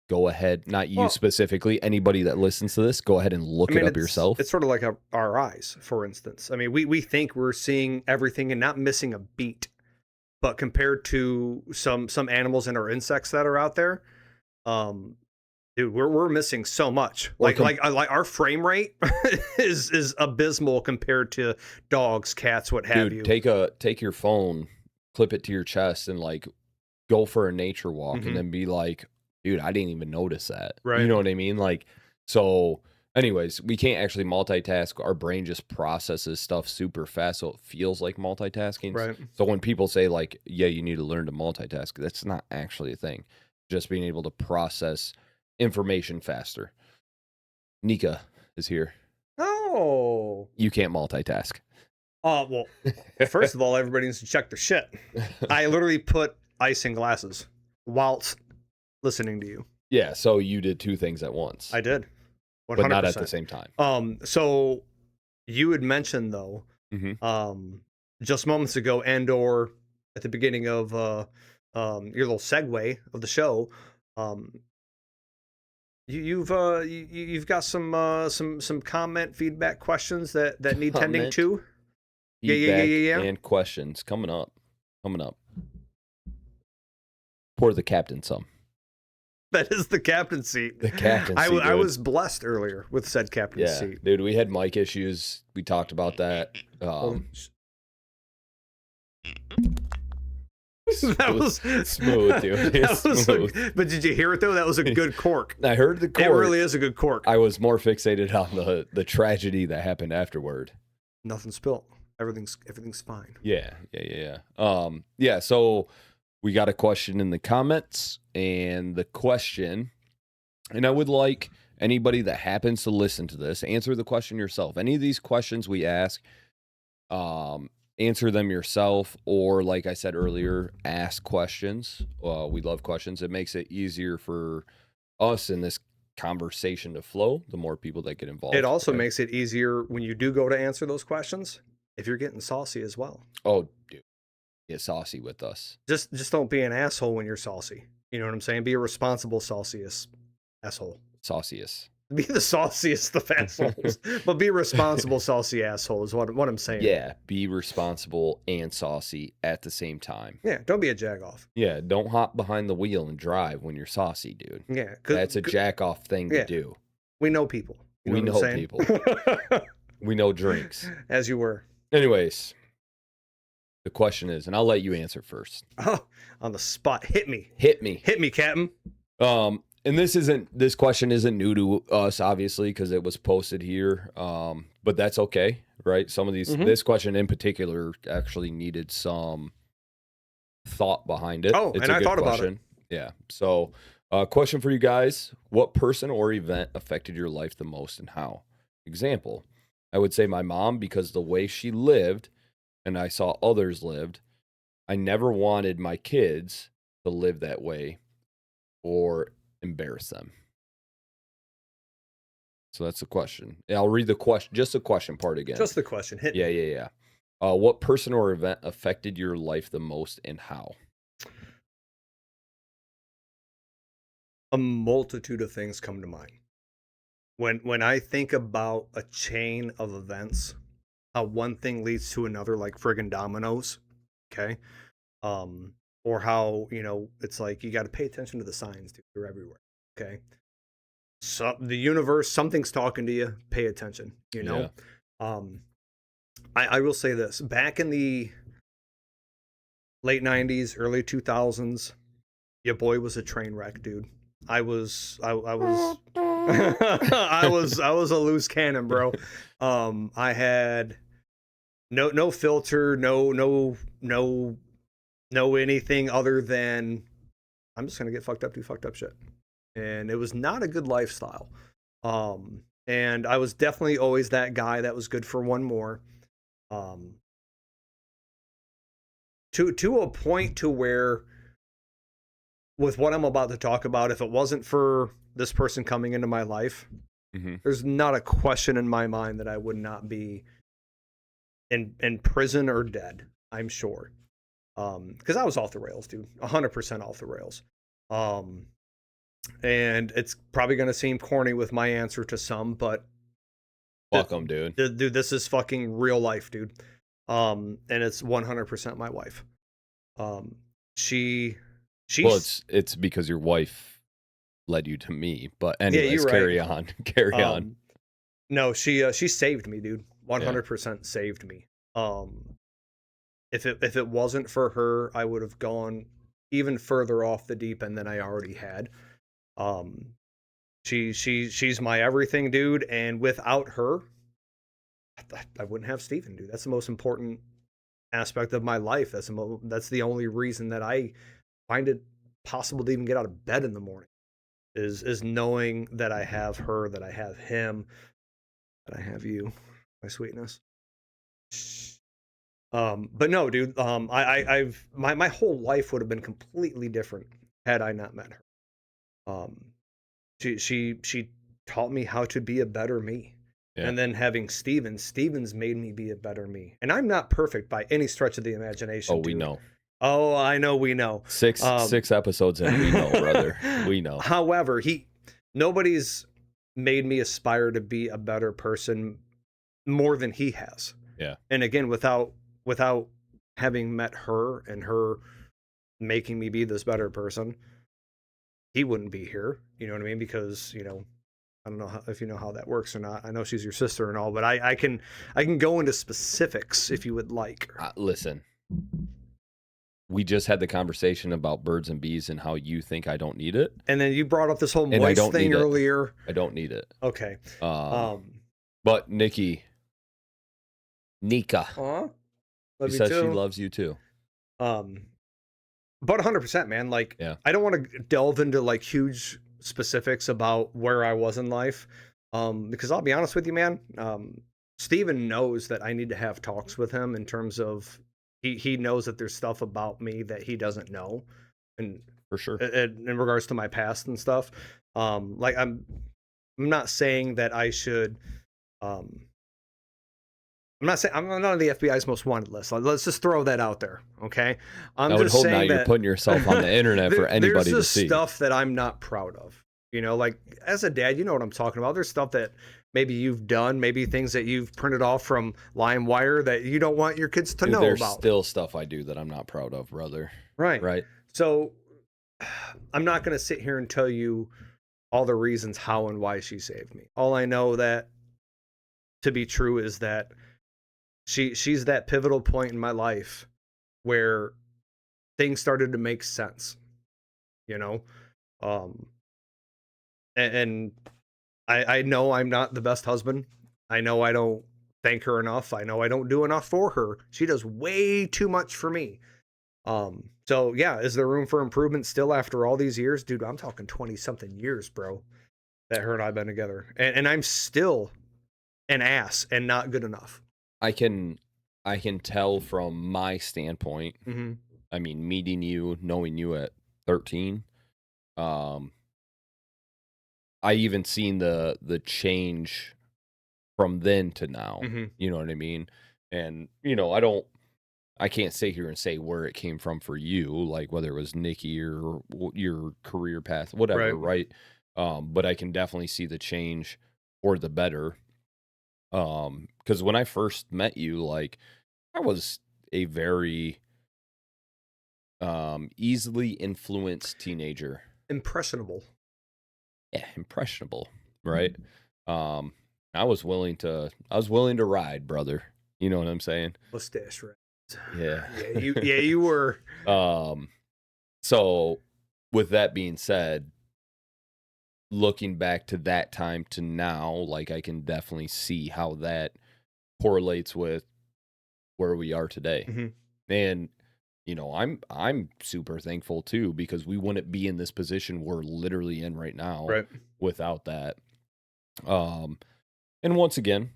go ahead. Not you specifically. Anybody that listens to this, go ahead and look it up yourself. It's sort of like our eyes, for instance. I mean, we think we're seeing everything and not missing a beat. But compared to some animals and or insects that are out there, dude, we're missing so much. Like our frame rate is abysmal compared to dogs, cats, what have you. Take your phone, clip it to your chest, and like go for a nature walk, and then be like, dude, I didn't even notice that. Right. You know what I mean? Like, so. Anyways, we can't actually multitask. Our brain just processes stuff super fast, so it feels like multitasking. Right. So when people say like, yeah, you need to learn to multitask, that's not actually a thing. Just being able to process information faster. Nika is here. Oh. You can't multitask. Well, first of all, everybody needs to check their shit. I literally put ice in glasses whilst listening to you. Yeah, so you did 2 things at once. I did. 100%. But not at the same time. So you had mentioned though, just moments ago, and or at the beginning of your little segue of the show, you've got some comment, feedback, questions that need tending to. Yeah. And questions coming up. Pour the captain some. That is the captain seat. The captain seat. I was blessed earlier with said captain seat. Dude, we had mic issues. We talked about that. That was smooth, dude. That was smooth. But did you hear it though? That was a good cork. I heard the cork. It really is a good cork. I was more fixated on the tragedy that happened afterward. Nothing spilt. Everything's fine. Yeah. So we got a question in the comments, and the question, and I would like anybody that happens to listen to this, answer the question yourself. Any of these questions we ask, answer them yourself, or like I said earlier, ask questions. We love questions. It makes it easier for us in this conversation to flow, the more people that get involved. It also makes it easier when you do go to answer those questions, if you're getting saucy as well. Oh, dude. Get saucy with us. Just don't be an asshole when you're saucy. You know what I'm saying? Be a responsible sauciest asshole. Sauciest. Be the sauciest of assholes, but be a responsible saucy asshole is what I'm saying. Yeah, be responsible and saucy at the same time. Yeah, don't be a jagoff. Yeah, don't hop behind the wheel and drive when you're saucy, dude. Yeah, that's a jack-off thing to do. We know people. We know people. We know drinks. As you were. Anyways. The question is, and I'll let you answer first. Oh, on the spot. Hit me. Hit me, Captain. And this question isn't new to us, obviously, because it was posted here. But that's okay, right? Some of these, Mhm. this question in particular, actually needed some thought behind it. Oh, It's and a I good thought about it. question. Yeah. So, question for you guys: what person or event affected your life the most, and how? Example: I would say my mom, because the way she lived, and I saw others lived. I never wanted my kids to live that way or embarrass them. So that's the question. Yeah, I'll read the question, just the question part again. Just the question. Hit Yeah, me. yeah, yeah. What person or event affected your life the most, and how? A multitude of things come to mind. When I think about a chain of events, how one thing leads to another like friggin' dominoes, okay? Or how, it's like you got to pay attention to the signs, dude. They're everywhere. Okay? So the universe, something's talking to you, pay attention, you Yeah. know? Um I will say this, back in the late 90s, early 2000s, your boy was a train wreck, dude. I was I was a loose cannon, bro. I had no filter, no anything other than I'm just gonna get fucked up, do fucked up shit. And it was not a good lifestyle. And I was definitely always that guy that was good for one more. Um, to a point to where with what I'm about to talk about, if it wasn't for this person coming into my life, Mm-hmm. there's not a question in my mind that I would not be in prison or dead. I'm sure, because I was off the rails, dude, 100% off the rails. Um, and it's probably gonna seem corny with my answer to some, but Fuck them, dude. dude, this is fucking real life, dude. And it's 100% my wife. Um, she, Well, she's, it's because your wife led you to me. But yeah, anyways, you're right. carry on. Carry on. No, she saved me, dude. Yeah. 100% saved me. Um, if it wasn't for her, I would have gone even further off the deep end than I already had. Um, she's my everything, dude. And without her, I wouldn't have Steven, dude. That's the most important aspect of my life. That's the only reason that I find it possible to even get out of bed in the morning is knowing that I have her, that I have him, that I have you, my sweetness. But no, dude. I've my whole life would have been completely different had I not met her. Um, she taught me how to be a better me. Yeah. And then having Steven's made me be a better me. And I'm not perfect by any stretch of the imagination, Oh, we dude. know. Oh, I know we know. Six episodes in, we know, brother. We know. However, nobody's made me aspire to be a better person more than he has. Yeah. And again, without having met her and her making me be this better person, he wouldn't be here. You know what I mean? Because, I don't know if you know how that works or not. I know she's your sister and all, but I can go into specifics if you would like. Listen, we just had the conversation about birds and bees and how you think I don't need it. And then you brought up this whole And I moist don't thing need it. earlier. I don't need it. Okay. But Nikki, Nika, Love she you says she too. loves you too. But 100%, man. Like, Yeah. I don't want to delve into like huge specifics about where I was in life. Because I'll be honest with you, man. Steven knows that I need to have talks with him in terms of he knows that there's stuff about me that he doesn't know, and For sure. in regards to my past and stuff. Like I'm not saying that I should. I'm not saying I'm not on the FBI's most wanted list. Let's just throw that out there, okay? I'm I would just hope now saying you're that putting yourself on the internet for anybody to there's see. just stuff that I'm not proud of. Like as a dad, you know what I'm talking about. There's stuff that maybe you've done, maybe things that you've printed off from LimeWire that you don't want your kids to Dude, know there's about. still stuff I do that I'm not proud of, brother. Right. Right. So I'm not going to sit here and tell you all the reasons how and why she saved me. All I know that to be true is that she's that pivotal point in my life where things started to make sense, you know? Um, and I know I'm not the best husband. I know I don't thank her enough. I know I don't do enough for her. She does way too much for me. So yeah, is there room for improvement still after all these years? Dude, I'm talking 20 something years, bro, that her and I've been together. And I'm still an ass and not good enough. I can tell from my standpoint. Mm-hmm. I mean, meeting you, knowing you at 13, um, I even seen the change from then to now. Mm-hmm. You know what I mean? And I can't sit here and say where it came from for you, like whether it was Nikki or your career path, whatever, Right. right? But I can definitely see the change for the better. Because when I first met you, like I was a very easily influenced teenager. Impressionable. Yeah, impressionable, right? Um, I was willing to ride, brother. You know what I'm saying? Mustache, right? Yeah. You were. So with that being said, looking back to that time to now, like I can definitely see how that correlates with where we are today. Mm-hmm. And I'm super thankful too, because we wouldn't be in this position we're literally in right now Right. without that. And once again,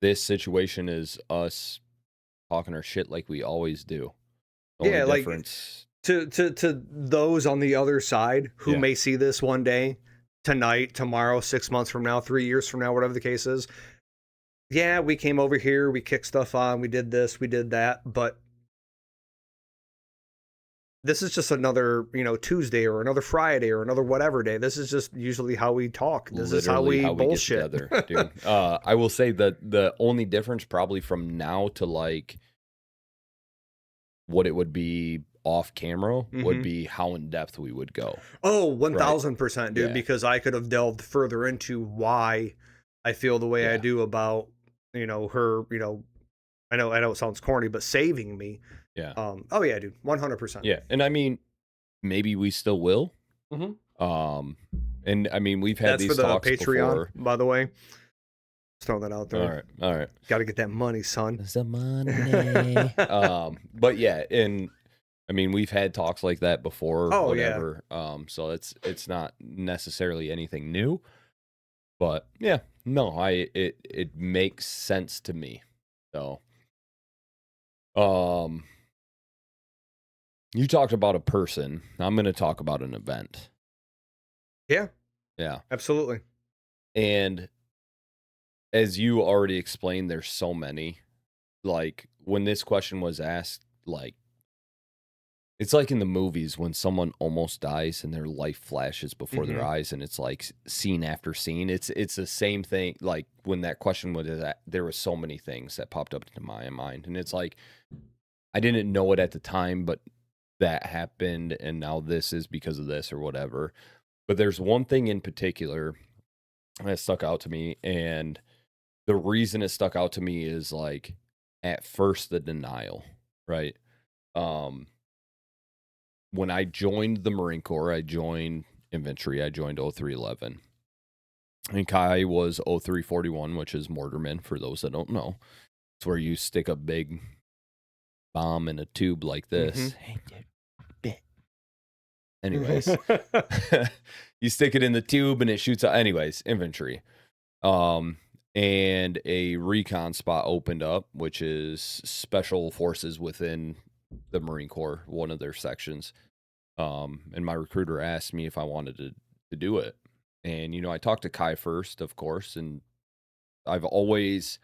this situation is us talking our shit like we always do. The Yeah, only like difference, to those on the other side who Yeah. may see this one day, tonight, tomorrow, 6 months from now, 3 years from now, whatever the case is. Yeah, we came over here, we kicked stuff on, we did this, we did that, but this is just another, Tuesday or another Friday or another whatever day. This is just usually how we talk. This is how literally we how we get bullshit. together, dude. I will say that the only difference probably from now to like what it would be off camera would Mhm. be how in depth we would go. Oh, 1000%, dude, Yeah. because I could have delved further into why I feel the way I Yeah. do about, her, I know it sounds corny, but saving me. Yeah. Oh yeah, dude, 100%. Yeah. And I mean, maybe we still will. Mhm. And I mean, we've had That's for these the talks Patreon, before. by the way. Just throwing that out All there. right. Got to get that money, son. The money. But yeah, and I mean, we've had talks like that before, Oh, yeah. whatever. So it's not necessarily anything new, but yeah, no, it makes sense to me. So, you talked about a person. I'm going to talk about an event. Yeah, Yeah. absolutely. And as you already explained, there's so many. Like when this question was asked, like it's like in the movies when someone almost dies and their life flashes before their Mhm. eyes, and it's like scene after scene. It's the same thing. Like when that question was that, there was so many things that popped up into my mind, and it's like I didn't know it at the time, but that happened, and now this is because of this or whatever. But there's one thing in particular that stuck out to me, and the reason it stuck out to me is like at first the denial, right? Um, when I joined the Marine Corps, I joined infantry. I joined 0311. And Kai was 0341, which is mortarman for those that don't know. It's where you stick a big bomb in a tube like this. Hey, dude. Anyways, you stick it in the tube and it shoots out. Anyways, infantry. And a recon spot opened up, which is special forces within the Marine Corps, one of their sections. And my recruiter asked me if I wanted to do it. And, I talked to Kai first, of course, and I've always,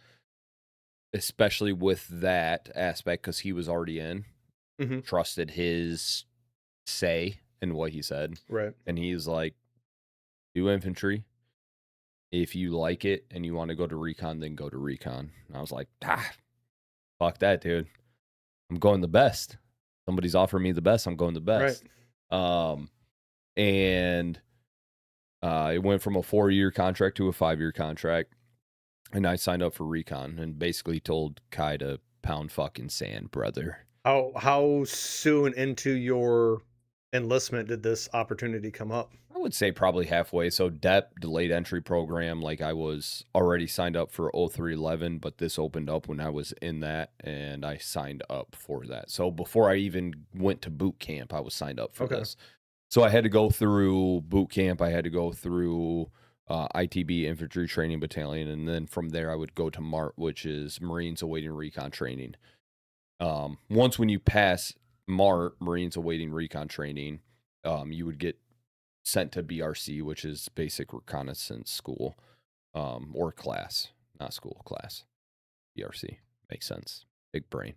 especially with that aspect, because he was already in, Mhm. trusted his say and what he said. Right. And he's like, do infantry. If you like it and you want to go to recon, then go to recon. And I was like, fuck that, dude. I'm going the best. Somebody's offering me the best. I'm going the best. Right. And it went from a 4-year contract to a 5-year contract. And I signed up for recon and basically told Kai to pound fucking sand, brother. How soon into your enlistment did this opportunity come up? I would say probably halfway. So DEP, delayed entry program, like I was already signed up for 0311, but this opened up when I was in that and I signed up for that. So before I even went to boot camp, I was signed up for Okay. this. So I had to go through boot camp. I had to go through ITB, Infantry Training Battalion. And then from there, I would go to MART, which is Marines Awaiting Recon Training. Once when you pass MART, Marines Awaiting Recon Training, you would get sent to BRC, which is Basic Reconnaissance School, or class, not school, class. BRC makes sense. Big brain.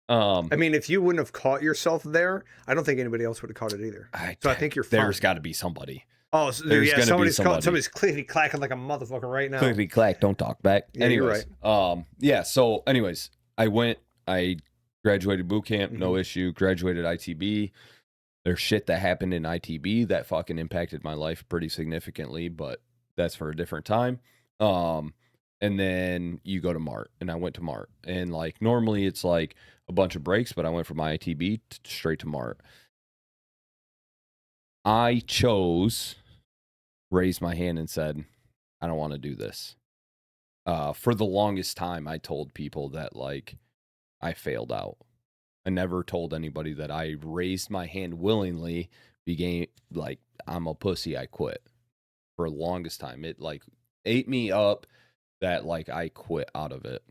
I mean, if you wouldn't have caught yourself there, I don't think anybody else would have caught it either. So I think you're fine. There's got to be somebody. Oh, so, There's yeah, gonna be somebody's somebody. somebody's clickety clacking like a motherfucker right now. Clickety clack, don't talk back. Yeah, anyways, you're right. Yeah. So, anyways, I graduated boot camp, no issue. Graduated ITB. There's shit that happened in ITB that fucking impacted my life pretty significantly, but that's for a different time. And then you go to MART, and I went to MART, and like normally it's like a bunch of breaks, but I went from ITB straight to MART. I raised my hand and said, I don't want to do this. For the longest time, I told people that like I failed out. I never told anybody that I raised my hand willingly, began like I'm a pussy, I quit. For the longest time, it like ate me up that like I quit out of it.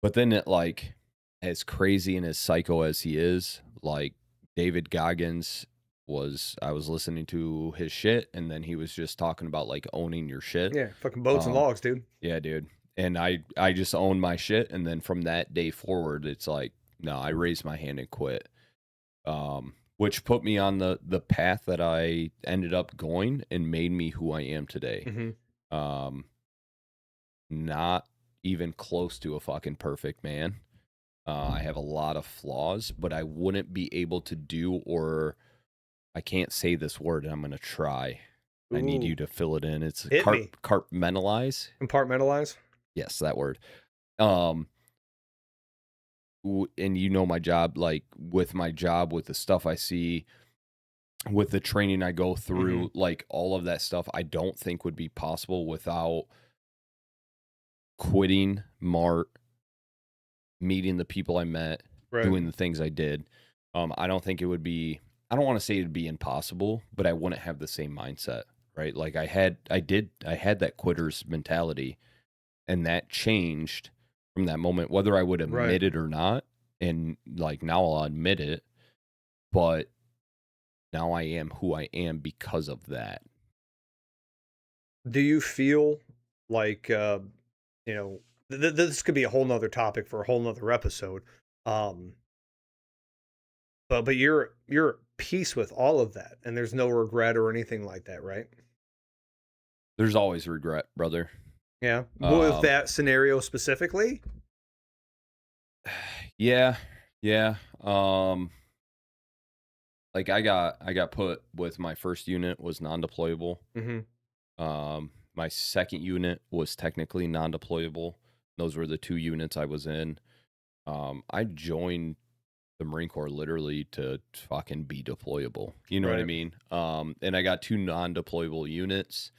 But then it like, as crazy and as psycho as he is, like David Goggins I was listening to his shit, and then he was just talking about like owning your shit. Yeah, fucking boats and logs, dude. Yeah, dude. And I just owned my shit, and then from that day forward, it's like, no, I raised my hand and quit. Which put me on the path that I ended up going and made me who I am today. Not even close to a fucking perfect man. I have a lot of flaws, but I wouldn't be able to do, or I can't say this word, and I'm going to try. I need you to fill it in. It's compartmentalize. Compartmentalize? Yes, that word. And you know my job, like with my job, with the stuff I see, with the training I go through, like all of that stuff, I don't think would be possible without quitting MART, meeting the people I met, doing the things I did. I don't think it would be, I don't want to say it'd be impossible, but I wouldn't have the same mindset, right? Like I had that quitter's mentality, and that changed from that moment, whether I would admit it or not. And like now I'll admit it, but now I am who I am because of that. Do you feel like, this could be a whole nother topic for a whole nother episode. But you're at peace with all of that, and there's no regret or anything like that, right? There's always regret, brother. Yeah. With that scenario specifically? Yeah. Like I got put with my first unit was non-deployable. My second unit was technically non-deployable. Those were the two units I was in. I joined the Marine Corps literally to fucking be deployable. You know what I mean? And I got two non-deployable units.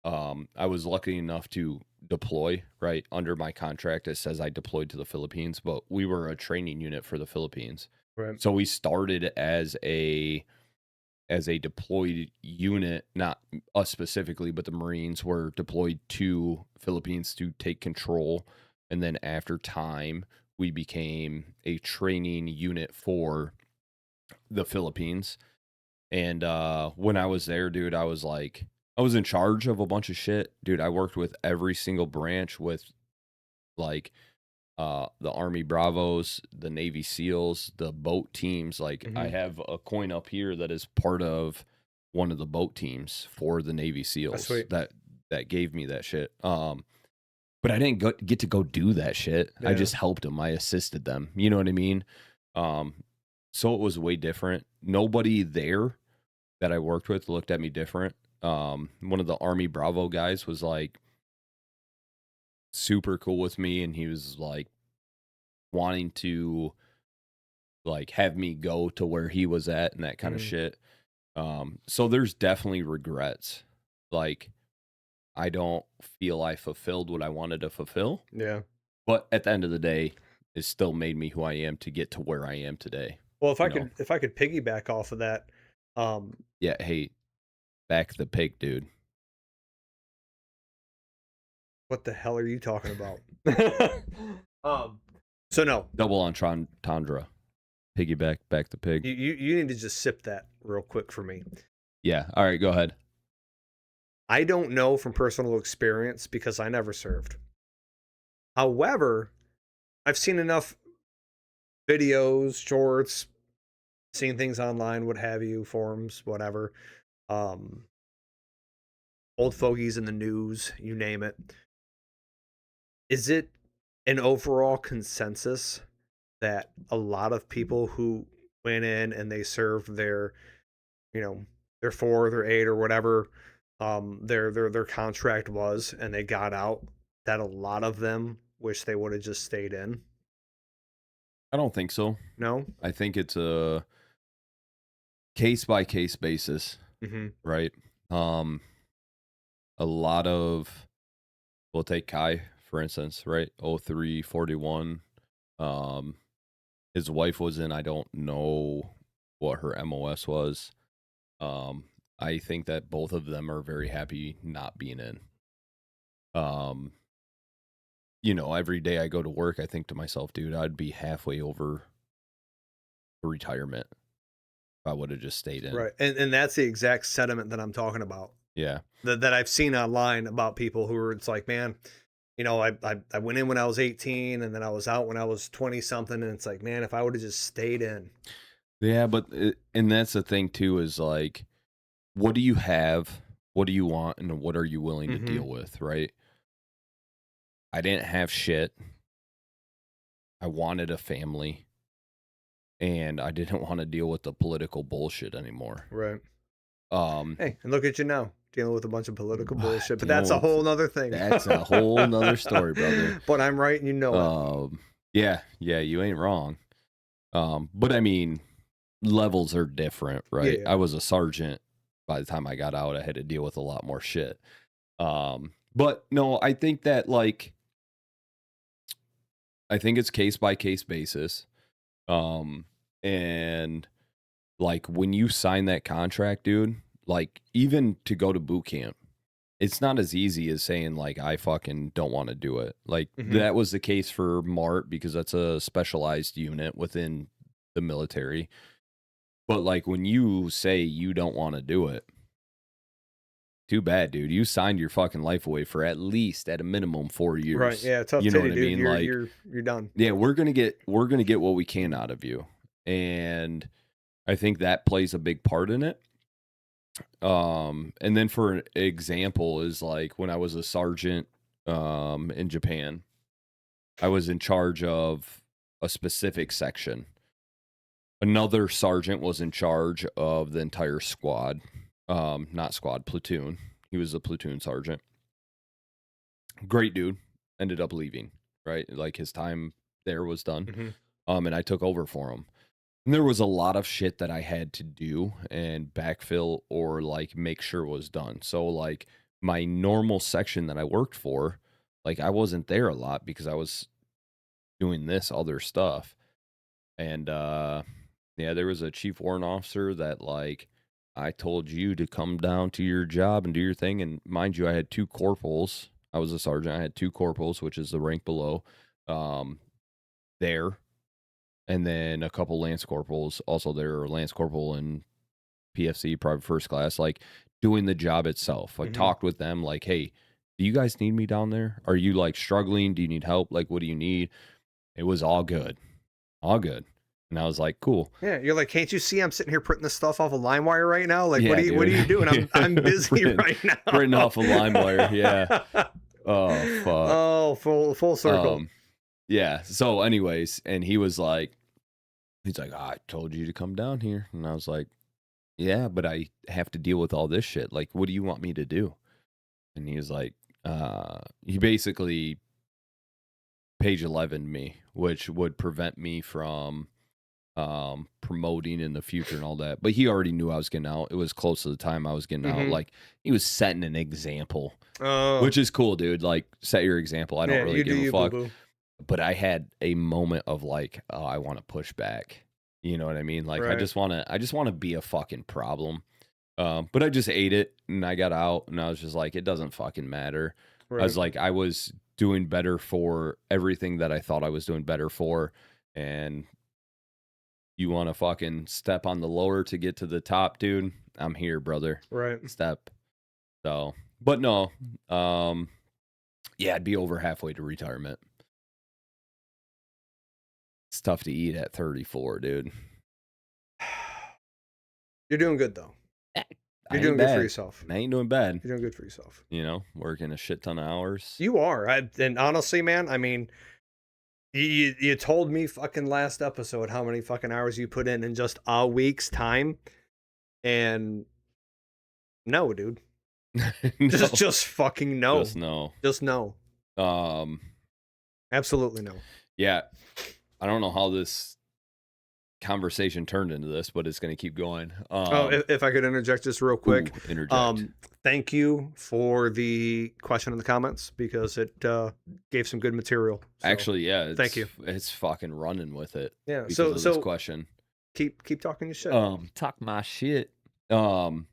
I was lucky enough to deploy, right? Under my contract, it says I deployed to the Philippines, but we were a training unit for the Philippines. Right. So we started as a deployed unit, not us specifically, but the Marines were deployed to Philippines to take control. And then after time, we became a training unit for the Philippines. And when I was there, dude, I was in charge of a bunch of shit. Dude, I worked with every single branch, with like the Army Bravos, the Navy SEALs, the boat teams. Like I have a coin up here that is part of one of the boat teams for the Navy SEALs that gave me that shit. But I didn't get to go do that shit. Yeah. I just helped them. I assisted them. You know what I mean? So it was way different. Nobody there that I worked with looked at me different. One of the Army Bravo guys was like super cool with me, and he was like wanting to like have me go to where he was at and that kind of Mhm. shit. So there's definitely regrets. Like I don't feel I fulfilled what I wanted to fulfill, Yeah. but at the end of the day, it still made me who I am to get to where I am today. Well, You know, if I could piggyback off of that, um, yeah. Hey, back the pig, dude. what the hell are you talking about? um, so no, Double entendre. Piggyback, back the pig. you need to just sip that real quick for me. Yeah. All right, go ahead. I don't know from personal experience because I never served. However, I've seen enough videos, shorts, seen things online, what have you, forums, whatever. Um, old fogies in the news, you name it. Is it an overall consensus that a lot of people who went in and they served their, you know, their 4, their 8 or whatever their contract was and they got out, that a lot of them wish they would have just stayed in? I don't think so. No? I think it's a case by case basis, Mhm. right? Um, a lot of we'll take Kai for instance, right? 0341. Um, his wife was in. I don't know what her MOS was. Um, I think that both of them are very happy not being in. Um, every day I go to work, I think to myself, dude, I'd be halfway over retirement if I would have just stayed in. Right. And that's the exact sentiment that I'm talking about. Yeah. That I've seen online about people who are, it's like, man, I went in when I was 18 and then I was out when I was 20 something. And it's like, man, if I would have just stayed in. Yeah, but and that's the thing too is like, what do you have? What do you want? And what are you willing to Mm-hmm. deal with? Right. I didn't have shit. I wanted a family, and I didn't want to deal with the political bullshit anymore. Right. Um, Hey, and look at you now dealing with a bunch of political bullshit, but dealing that's a with whole nother thing. that's a whole nother story, brother. But I'm right and you know it. Yeah, you ain't wrong. But I mean, levels are different, right? Yeah. I was a sergeant. By the time I got out, I had to deal with a lot more shit. But no, I think that I think it's case by case basis. And like when you sign that contract, dude, like even to go to boot camp, it's not as easy as saying like I fucking don't want to do it. Like Mm-hmm. that was the case for MART because that's a specialized unit within the military. But like when you say you don't want to do it, too bad, dude. You signed your fucking life away for at least at a minimum 4 years. Right. Yeah. Tough You know titty, what I dude. mean? Like You're done. yeah, we're gonna get what we can out of you. And I think that plays a big part in it. And then for an example is like when I was a sergeant in Japan, I was in charge of a specific section. Another sergeant was in charge of the entire squad. Not squad, platoon. He was the platoon sergeant. Great dude. Ended up leaving, right? Like his time there was done. Mm-hmm. And I took over for him. And there was a lot of shit that I had to do and backfill or like make sure was done. So like my normal section that I worked for, like I wasn't there a lot because I was doing this other stuff. And yeah, there was a chief warrant officer that like I told you to come down to your job and do your thing. And mind you, I had 2 corporals. I was a sergeant. I had 2 corporals, which is the rank below, there. And then a couple lance corporals also there, lance corporal and PFC, private first class, like doing the job itself. Like Mhm. talked with them like, hey, do you guys need me down there? Are you like struggling? Do you need help? Like, what do you need? It was all good. All good. And I was like, cool. Yeah, you're like, can't you see I'm sitting here printing this stuff off of LimeWire right now? Like, Yeah, what are you dude. doing? I'm busy Printing- right now. printing off of LimeWire, yeah. Oh fuck. Oh, full circle. Yeah. So anyways, and he's like, I told you to come down here. And I was like, yeah, but I have to deal with all this shit. Like, what do you want me to do? And he was like, he basically page 11 me, which would prevent me from promoting in the future and all that. But he already knew I was getting out. It was close to the time I was getting out. Mhm. Like, he was setting an example, Oh, which is cool, dude. Like, set your example. I don't yeah, really you do give a you, fuck. boo-boo. But I had a moment of like, oh, I want to push back. You know what I mean? Like, I Right. just want to be a fucking problem. But I just ate it and I got out and I was just like, it doesn't fucking matter. I was Right. like, I was doing better for everything that I thought I was doing better for. And you want to fucking step on the lower to get to the top, dude? I'm here, brother. Right. Step. So, but no, yeah, I'd be over halfway to retirement. It's tough to eat at 34, dude. You're doing good though. I You're ain't doing good for bad. yourself. I ain't doing bad. You're doing good for yourself. You know, working a shit ton of hours. You are. And honestly, man, I mean, you told me fucking last episode how many fucking hours you put in just a week's time, and no, dude, No, just fucking no, just no. just no, absolutely no. Yeah, I don't know how this conversation turned into this, but it's going to keep going. If I could interject just real quick, interject. Thank you for the question in the comments because it gave some good material. So, actually, yeah, thank you. It's fucking running with it. Yeah, Because so of this question. keep talking your shit. Talk my shit. Don't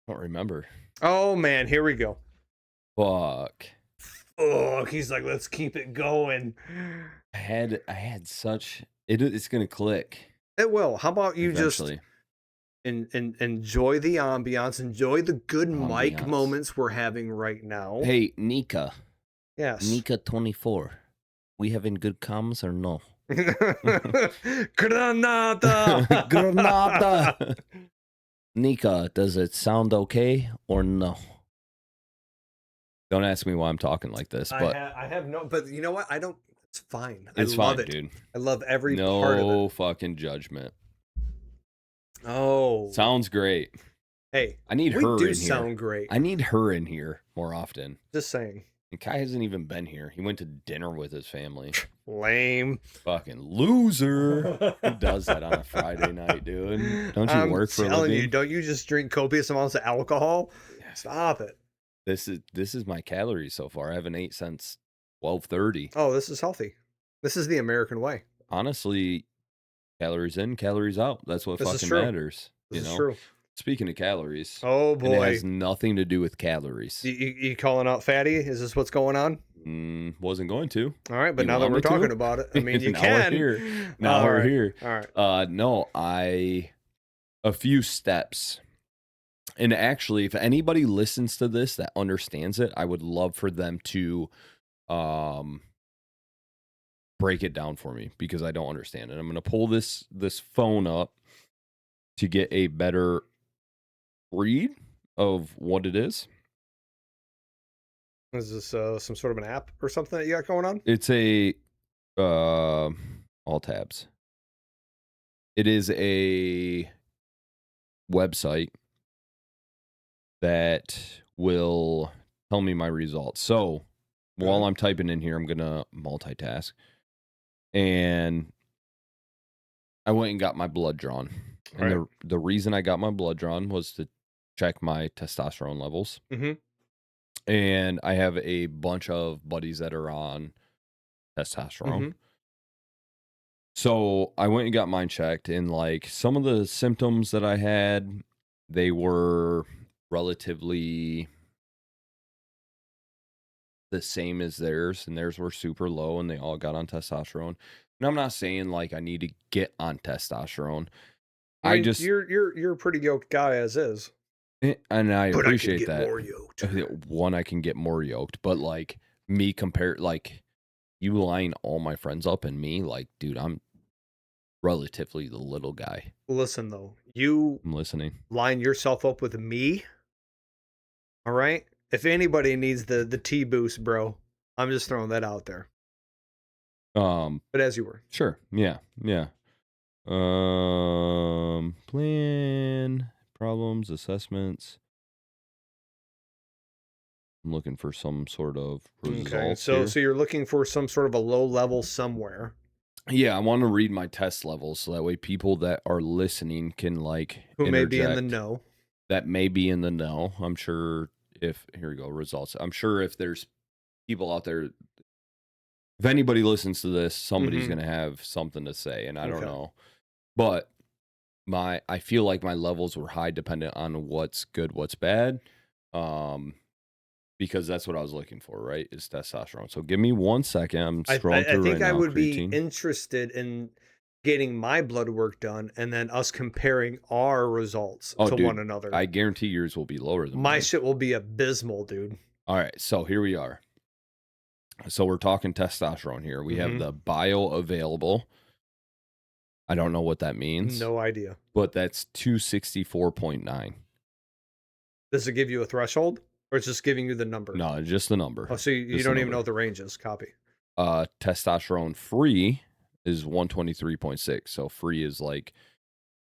remember. Oh man, here we go. Fuck. Oh, he's like, let's keep it going. I had such it's gonna click. It will. How about you eventually. just enjoy the ambiance, enjoy the good mic Ambiance. moments we're having right now. Hey, Nika. Yes. Nika 24. We having good comms or no? Granada. Granada. Nika, does it sound okay or no? Don't ask me why I'm talking like this, but I have no. But you know what? I don't. It's fine. it's I love fine, it, dude. I love every part of No it. fucking judgment. Oh, Sounds great. hey, I need we her do in sound here. great. I need her in here more often. Just saying. And Kai hasn't even been here. He went to dinner with his family. Lame. Fucking loser. Who does that on a Friday night, dude? Don't you work for a telling living? you, don't you just drink copious amounts of alcohol? Yes. Stop it. This is my calories so far. I haven't ate since 12:30. Oh, this is healthy. This is the American way. Honestly, calories in, calories out. That's what This is fucking true. matters. This You is know. true. Speaking of calories, Oh and it boy. has nothing to do with calories. You calling out fatty? Is this what's going on? Wasn't going to. All right, but You now that want we're me to? talking about it, I mean, you Now can. we're here. Now All we're right. here. All right. No, a few steps. And actually, if anybody listens to this that understands it, I would love for them to break it down for me because I don't understand it. I'm going to pull this phone up to get a better read of what it is. Is this some sort of an app or something that you got going on? It's a all tabs. It is a website that will tell me my results. So while I'm typing in here, I'm gonna multitask. And I went and got my blood drawn. And Right. the reason I got my blood drawn was to check my testosterone levels. Mm-hmm. And I have a bunch of buddies that are on testosterone. Mhm. So I went and got mine checked, and like some of the symptoms that I had, they were relatively the same as theirs, and theirs were super low, and they all got on testosterone. And I'm not saying like I need to get on testosterone. I mean, just you're a pretty yoked guy as is. and I But appreciate I can get that. more yoked. One, I can get more yoked, but like me compared, like you line all my friends up and me, like, dude, I'm relatively the little guy. Listen though, you I'm listening. line yourself up with me. All right. If anybody needs the T boost, bro, I'm just throwing that out there. But as you were. Sure. Yeah. Plan, problems, assessments. I'm looking for some sort of results. Okay. here. So you're looking for some sort of a low level somewhere. Yeah, I want to read my test levels so that way people that are listening can like Who may be in the interject know. that may be in the know. I'm sure if here we go, results. I'm sure if there's people out there, if anybody listens to this, somebody's Mm-hmm. gonna have something to say, and I don't Okay. know. But I feel like my levels were high dependent on what's good, what's bad. Um because that's what I was looking for, right? Is testosterone. So give me 1 second. I'm scrolling I through think right I now. would be Creatine. interested in getting my blood work done and then us comparing our results Oh, to one dude, another. I guarantee yours will be lower than My mine. shit will be abysmal, dude. All right, so here we are. So we're talking testosterone here. We have Mm-hmm. the bioavailable. I don't know what that means, No idea. but that's 264.9. Does it give you a threshold or it's just giving you the number? No, just the number. Oh, so you Just the don't even know number. what the range is. Copy. Testosterone free is 123.6. So free is like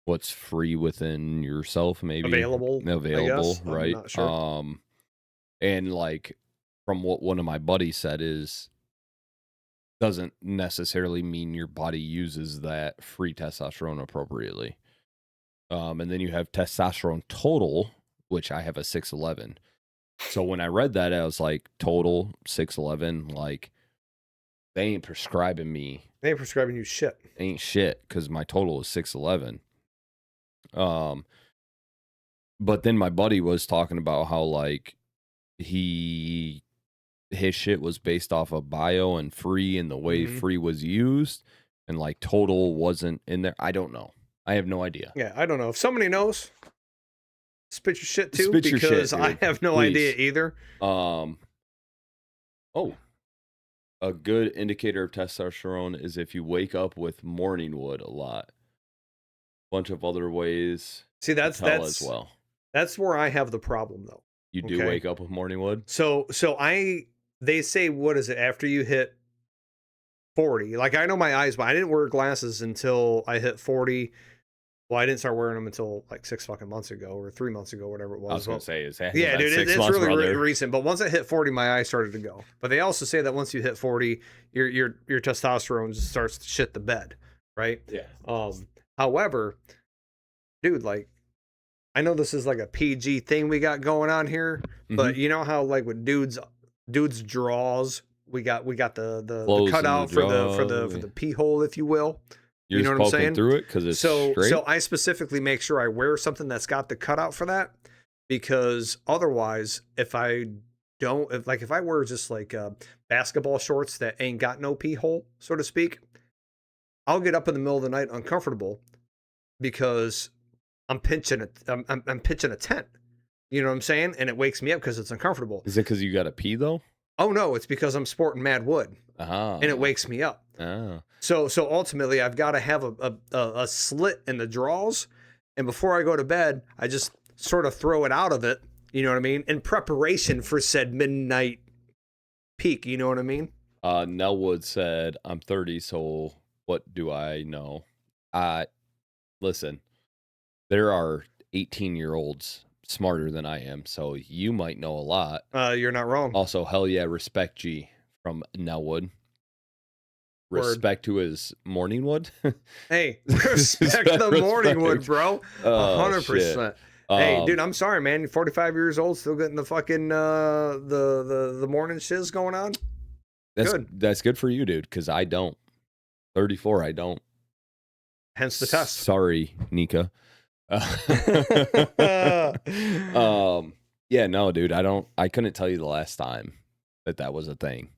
what's free within yourself, maybe Available, I available, guess. I'm right? not sure. And like from what one of my buddies said is doesn't necessarily mean your body uses that free testosterone appropriately. And then you have testosterone total, which I have a 611. So when I read that, I was like, total 611, like they ain't prescribing me They ain't prescribing you shit. ain't shit because my total is 611. But then my buddy was talking about how like his shit was based off of bio and free and the way Mm-hmm. free was used and like total wasn't in there. I don't know. I have no idea. Yeah, I don't know. If somebody knows, spit your shit too, Spit your shit, because I dude. have no Please. idea either. Oh, a good indicator of testosterone is if you wake up with morning wood a lot. Bunch of other ways See, to tell as well. That's where I have the problem though. You do Okay. wake up with morning wood? So they say, what is it, after you hit 40? Like, I know my eyes, but I didn't wear glasses until I hit 40. Well, I didn't start wearing them until like 6 fucking months ago or 3 months ago, whatever it was. I was going to say, is that yeah, dude, 6 it's months, really brother? recent. But once I hit 40, my eyes started to go. But they also say that once you hit 40, your testosterone just starts to shit the bed, right? Yeah. However, dude, like, I know this is like a PG thing we got going on here, but you know how like with dudes draws, we got the Closing the cutout for draw, the pee hole, if you will. You're You know what I'm poking saying? through it because it's straight? So I specifically make sure I wear something that's got the cutout for that, because otherwise, if I wear just like basketball shorts that ain't got no pee hole, so to speak, I'll get up in the middle of the night uncomfortable because I'm pitching a tent. You know what I'm saying? And it wakes me up because it's uncomfortable. Is it because you got to pee, though? Oh, no, it's because I'm sporting mad wood. And it wakes me up. So ultimately, I've got to have a slit in the draws. And before I go to bed, I just sort of throw it out of it. You know what I mean? In preparation for said midnight peak. You know what I mean? Nellwood said, I'm 30, so what do I know? Listen, there are 18-year-olds smarter than I am, so you might know a lot. You're not wrong. Also, hell yeah, respect G from Nellwood. Respect to his morning wood. Hey, respect the morning wood, bro. 100%. Hey, dude, I'm sorry, man. You're 45 years old, still getting the fucking the morning shiz going on. That's good for you, dude, because I don't. 34, I don't. Hence the test. Sorry, Nika. Yeah, no, dude, I couldn't tell you the last time that was a thing.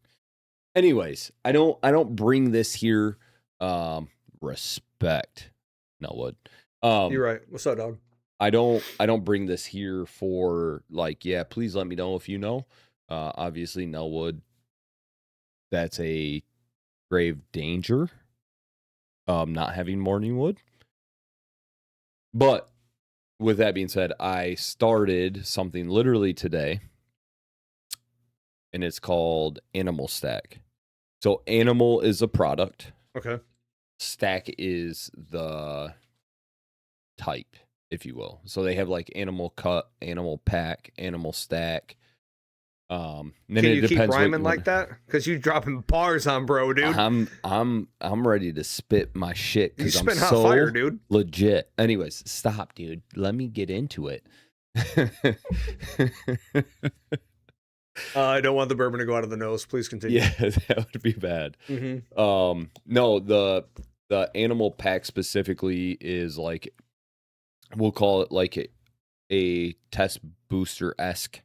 Anyways, I don't bring this here. Respect. No, what? You're right. What's up, dog? I don't bring this here for like, yeah, please let me know if you know. Obviously, Nellwood, that's a grave danger. Not having morning wood. But with that being said, I started something literally today, and it's called Animal Stack. So Animal is a product. Okay. Stack is the type, if you will. So they have like Animal Cut, Animal Pack, Animal Stack. Then Can it you keep depends what rhyming you like that? Because you dropping bars on bro, dude. I'm ready to spit my shit You because I'm spit hot so fire, dude. legit. Anyways, stop, dude. Let me get into it. I don't want the bourbon to go out of the nose. Please continue. Yeah, that would be bad. Mm-hmm. No, the animal pack specifically is like, we'll call it like a test booster-esque.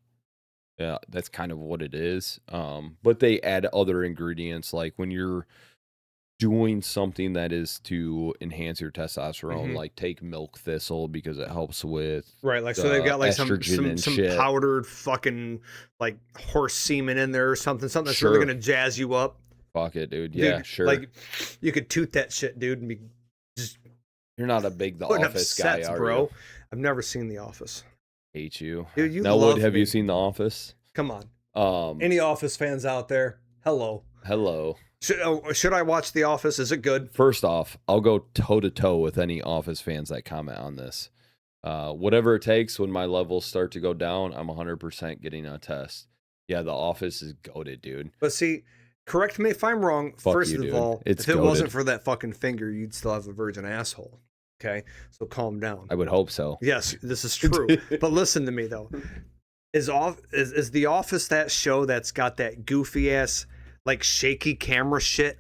Yeah, that's kind of what it is. But they add other ingredients, like when you're doing something that is to enhance your testosterone, like take milk thistle because it helps with Right, like so they've got like some and some shit. powdered fucking like horse semen in there or something that's Sure. really gonna jazz you up. Fuck it, dude. Yeah, Dude, sure. Like you could toot that shit, dude, and be just You're not a big The putting up Office guy, sets, are bro. you? I've never seen The Office. Hate you. Dude, you now, love Wood, have me. you seen The Office? Come on. Any Office fans out there? Hello. Should I watch The Office? Is it good? First off, I'll go toe to toe with any Office fans that comment on this. Whatever it takes, when my levels start to go down, I'm 100% getting a test. Yeah, The Office is goated, dude. But see, correct me if I'm wrong. Fuck First you, of dude. all, It's if it goated. wasn't for that fucking finger, you'd still have a virgin asshole. Okay, so calm down. I would hope so. Yes, this is true. But listen to me though. Is The Office that show that's got that goofy ass like shaky camera shit?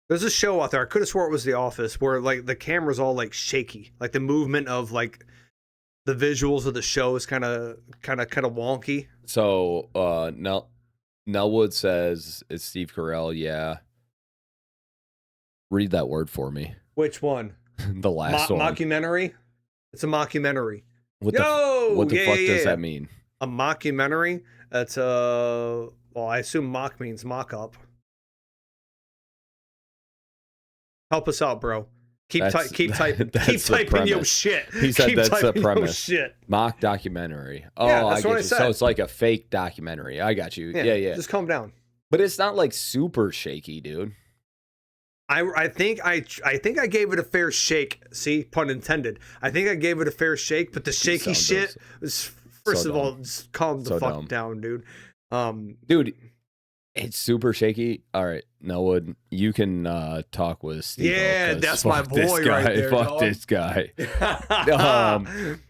There's a show out there. I could have swore it was The Office where like the camera's all like shaky, like the movement of like the visuals of the show is kind of wonky. So Nellwood says it's Steve Carell. Yeah. Read that word for me. Which one? The last one. Mockumentary. It's a mockumentary. What the fuck does that mean? A mockumentary? That's well, I assume mock means mock up. Help us out, bro. Keep typing your shit. He said keep that's the premise. Shit. Mock documentary. Oh, yeah, I that's get what you. I said. So it's like a fake documentary. I got you. Yeah. Just calm down. But it's not like super shaky, dude. I think I gave it a fair shake. See, pun intended. I think I gave it a fair shake, but the shaky shit was first of all, just calm the fuck down, dude. Dude, it's super shaky. All right, Nellwood, you can talk with Steve. Yeah, that's my boy right there. Fuck this guy.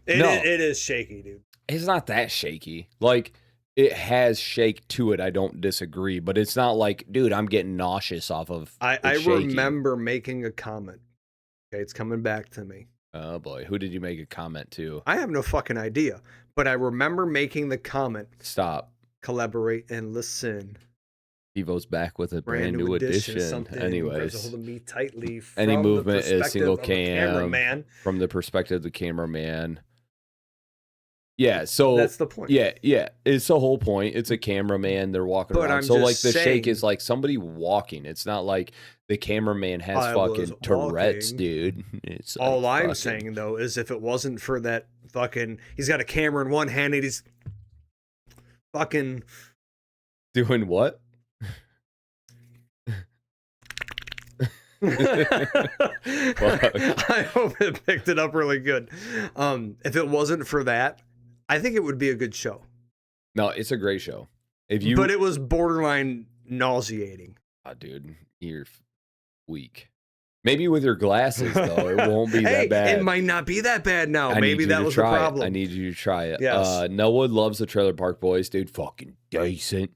It is shaky, dude. It's not that shaky. Like, it has shake to it. I don't disagree, but it's not like, dude, I'm getting nauseous off of. I remember making a comment. Okay, it's coming back to me. Oh boy, who did you make a comment to? I have no fucking idea, but I remember making the comment. Stop. Collaborate and listen. Evo's back with a brand new edition. Anyways, grabs a hold of me tightly. Any movement is single cam from the perspective of the cameraman. Yeah, so that's the point. Yeah, it's the whole point. It's a cameraman. They're walking around. So like the shake is like somebody walking. It's not like the cameraman has fucking Tourette's, dude. It's like all I'm saying though is if it wasn't for that fucking, he's got a camera in one hand and he's fucking doing what? I hope it picked it up really good. If it wasn't for that, I think it would be a good show. No, it's a great show. But it was borderline nauseating. Dude, you're weak. Maybe with your glasses though, it won't be that bad. It might not be that bad now. Maybe that was the problem. I need you to try it. Yes. Nellwood loves the Trailer Park Boys, dude. Fucking decent.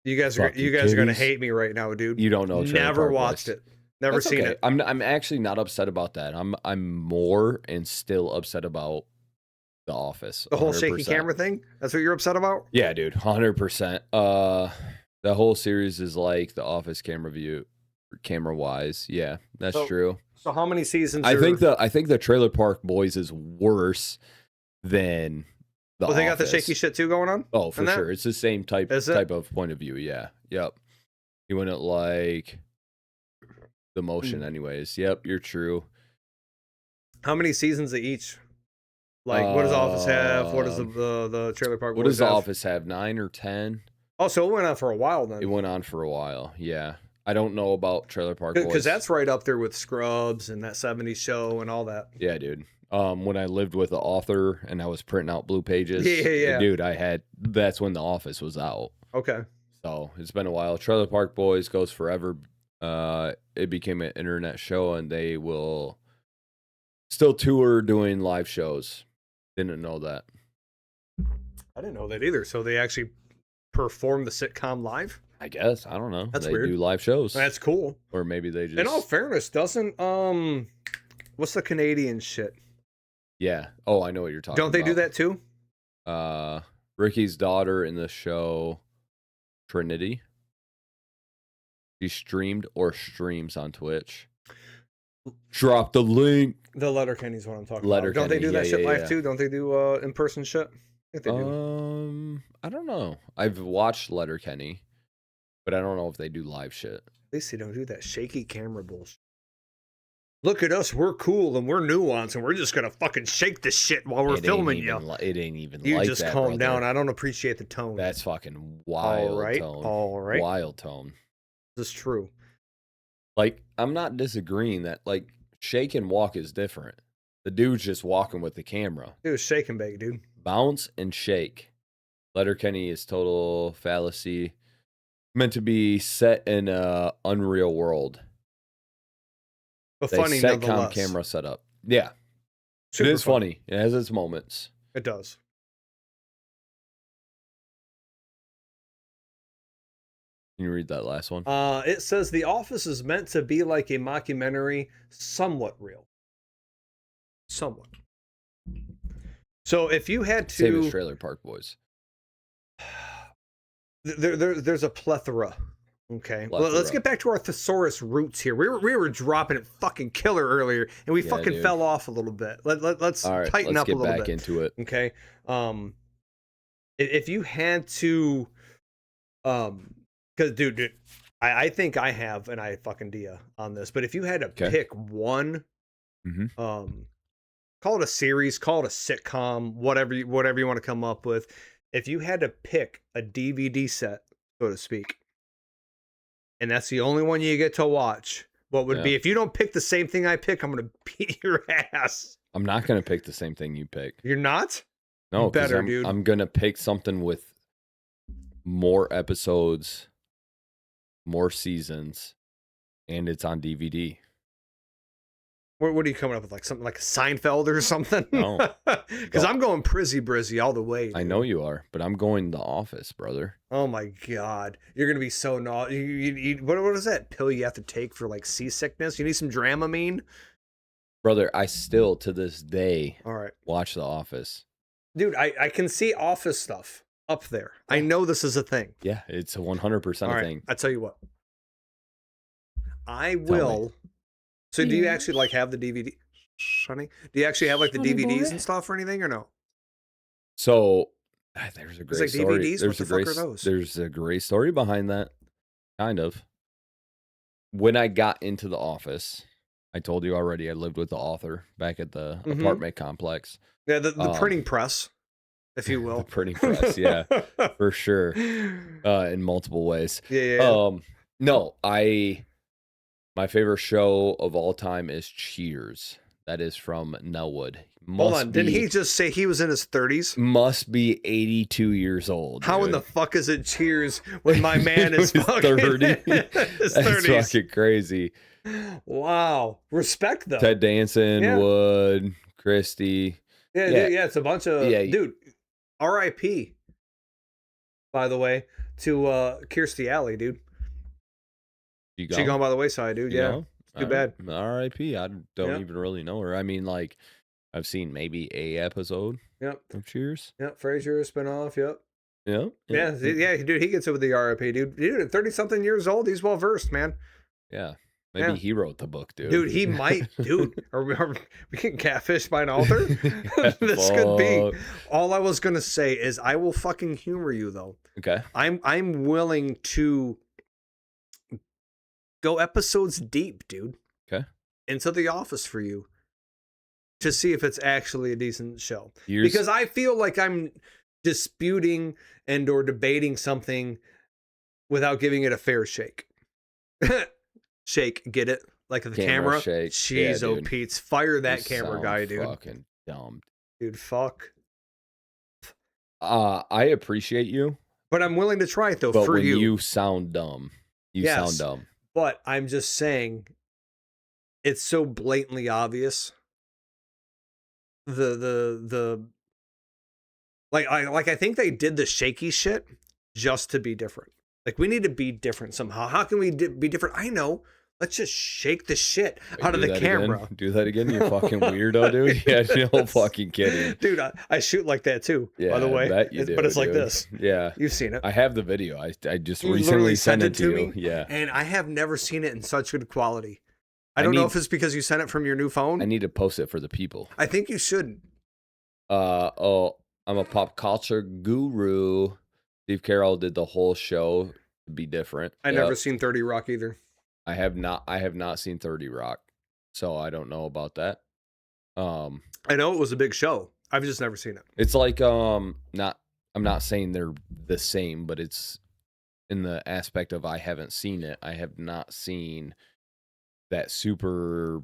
You guys are gonna hate me right now, dude. You don't know. Never watched it. Never seen it. I'm actually not upset about that. I'm more and still upset about The Office. 100%. The whole shaky camera thing? That's what you're upset about? Yeah, dude. 100%. The whole series is like The Office camera wise. Yeah, that's true. So how many seasons? I think the Trailer Park Boys is worse than The Office. They got the shaky shit too going on? Oh, for sure. It's the same type of point of view. Yeah. Yep. You wouldn't like the motion anyways. Yep, you're true. How many seasons of each? Like, what does Office have? What does the Trailer Park Boys have? What does The Office have? 9 or 10? Oh, so it went on for a while then. It went on for a while, yeah. I don't know about Trailer Park Boys. Because that's right up there with Scrubs and that 70s show and all that. Yeah, dude. When I lived with the author and I was printing out blue pages, Yeah. dude, that's when The Office was out. Okay. So it's been a while. Trailer Park Boys goes forever. It became an internet show, and they will still tour doing live shows. Didn't know that. I didn't know that either. So they actually perform the sitcom live? I guess. I don't know. That's they weird. do live shows. That's cool. Or maybe they just... In all fairness, doesn't what's the Canadian shit? Yeah. Oh, I know what you're talking about. Don't they do that too? Ricky's daughter in the show Trinity. She streamed or streams on Twitch. Drop the link. The Letterkenny's what I'm talking Letterkenny, about. Don't they do that shit live yeah. too? Don't they do in-person shit? I think they do. I don't know. I've watched Letterkenny, but I don't know if they do live shit. At least they don't do that shaky camera bullshit. Look at us, we're cool and we're nuanced and we're just gonna fucking shake this shit while we're filming you. It ain't even You like just that, calm brother. down. I don't appreciate the tone. That's fucking wild tone. All right. Wild tone. This is true. Like, I'm not disagreeing that, like, shake and walk is different. The dude's just walking with the camera. It was shake and bake, dude. Bounce and shake. Letterkenny is total fallacy. Meant to be set in a unreal world. But They funny set nonetheless. camera setup. Yeah. Super it is funny. It has its moments. It does. Can you read that last one? It says The Office is meant to be like a mockumentary, somewhat real. Somewhat. So if you had to... Same as Trailer Park Boys. There's a plethora. Okay. Well, let's get back to our thesaurus roots here. We were dropping it fucking killer earlier, and we fucking dude. fell off a little bit. Let's tighten up a little bit. Let's get back into it. Okay. If you had to, because dude, I think I have an idea on this, but if you had to pick one, call it a series, call it a sitcom, whatever you want to come up with. If you had to pick a DVD set, so to speak, and that's the only one you get to watch, what would be? If you don't pick the same thing I pick, I'm gonna beat your ass. I'm not gonna pick the same thing you pick. You're not? No, better, dude. I'm gonna pick something with more episodes, more seasons, and it's on DVD. What are you coming up with? Like something like Seinfeld or something? No. Because I'm going Brizzy all the way. Dude. I know you are, but I'm going The Office, brother. Oh my God. You're going to be so naughty. What is that pill you have to take for like seasickness? You need some Dramamine? Brother, I still, to this day, watch The Office. Dude, I can see Office stuff up there. I know this is a thing. Yeah, it's a 100% thing. I tell you what. I will... So do you actually like have the DVD, honey? Do you actually have like the DVDs and stuff or anything or no? So there's a great story. DVDs? What the fuck are those? There's a great story behind that. Kind of. When I got into The Office, I told you already, I lived with the author back at the apartment complex. Yeah, the printing press, if you will. The printing press, yeah, for sure. In multiple ways. Yeah. No, my favorite show of all time is Cheers. That is from Nellwood. Hold on, didn't he just say he was in his 30s? Must be 82 years old. How dude. in the fuck is it Cheers when my man is fucking 30? his That's 30s? fucking crazy. Wow. Respect, though. Ted Danson, Wood, Christie. Yeah, it's a bunch of... Dude, R.I.P., by the way, to Kirstie Alley, dude. She gone by the wayside, dude. Yeah. Too bad. R.I.P. I don't even really know her. I mean, like, I've seen maybe a episode of Cheers. Yep. Frasier spinoff. Yep. Yeah. Yeah, dude, he gets it with the R.I.P., dude. Dude, at 30-something years old, he's well-versed, man. Yeah. Maybe he wrote the book, dude. Dude, he might. Dude, are we getting catfished by an author? This could be. All I was going to say is I will fucking humor you, though. Okay. I'm willing to go episodes deep, dude. Okay. Into The Office for you to see if it's actually a decent show. Because I feel like I'm disputing and or debating something without giving it a fair shake. Shake, get it? like the Camera camera. shake. Jeez, Yeah, oh dude. Pete's fire that You camera sound guy, dude. Fucking dumb. Dude, fuck. I appreciate you, But I'm willing to try it though but for when you. you sound dumb, you sound Yes. dumb. But I'm just saying, it's so blatantly obvious. The I think they did the shaky shit just to be different. Like, we need to be different somehow. How can we be different? I know. Let's just shake the shit out of Do the that camera. Again? Do that again, you fucking weirdo, dude. Yeah, no fucking kidding. Dude, I shoot like that too, Yeah, by the way. I bet you do, But it's like dude. this. Yeah. You've seen it. I have the video. I just You recently literally sent sent it to you. me, Yeah. and I have never seen it in such good quality. I don't know if it's because you sent it from your new phone. I need to post it for the people. I think you should. I'm a pop culture guru. Steve Carroll did the whole show to be different. I never seen 30 Rock either. I have not seen 30 Rock, so I don't know about that. I know it was a big show. I've just never seen it. It's like I'm not saying they're the same, but it's in the aspect of I haven't seen it. I have not seen that super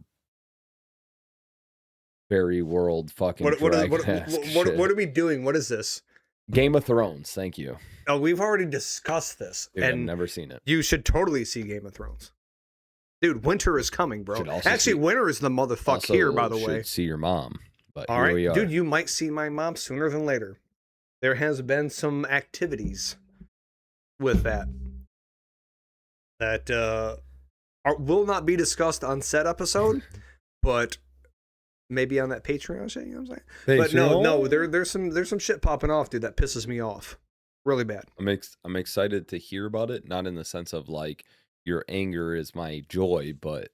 fairy world fucking What shit. are we doing? What is this? Game of Thrones, thank you. Oh, we've already discussed this. Dude, I've and never seen it. you should totally see Game of Thrones. Dude, winter is coming, bro. Should also Actually, see- winter is the motherfuck here, by the should way. see your mom. But All here right, we are. dude, you might see my mom sooner than later. There has been some activities with that will not be discussed on said episode, but maybe on that Patreon shit. You know what I'm saying? But no, there's some shit popping off, dude, that pisses me off really bad. I'm excited to hear about it, not in the sense of like your anger is my joy, but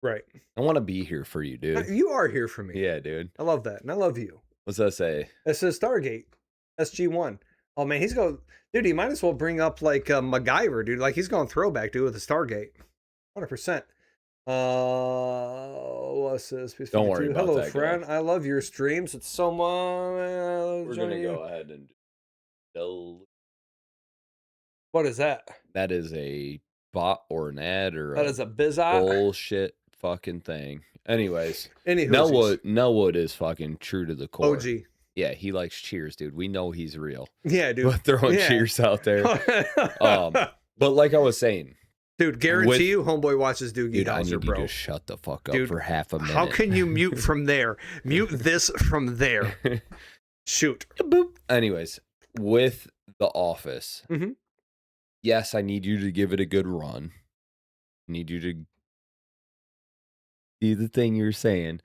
Right. I want to be here for you, dude. You are here for me. Yeah, dude. I love that, and I love you. What's that say? It says Stargate, SG1. Oh man, he's going, dude. He might as well bring up like MacGyver, dude. Like, he's going throwback, dude, with the Stargate, 100%. What's this? Don't worry about Hello, that, friend. I love your streams. It's so much. We're gonna go ahead and What is that? that is a bot or an ad or That is a bizarre bullshit fucking thing. Anyways, Anywho, Nelwood is fucking true to the core. OG. Yeah, he likes Cheers, dude. We know he's real. Yeah, dude. But throwing Yeah. Cheers out there. But like I was saying, dude, guarantee you, homeboy watches Doogie dude, I Howser, need bro. you to shut the fuck up Dude, for half a minute. How can you mute from there? Mute this from there. Shoot. Boop. Anyways, with The Office, Mhm. yes, I need you to give it a good run. I need you to do the thing you're saying.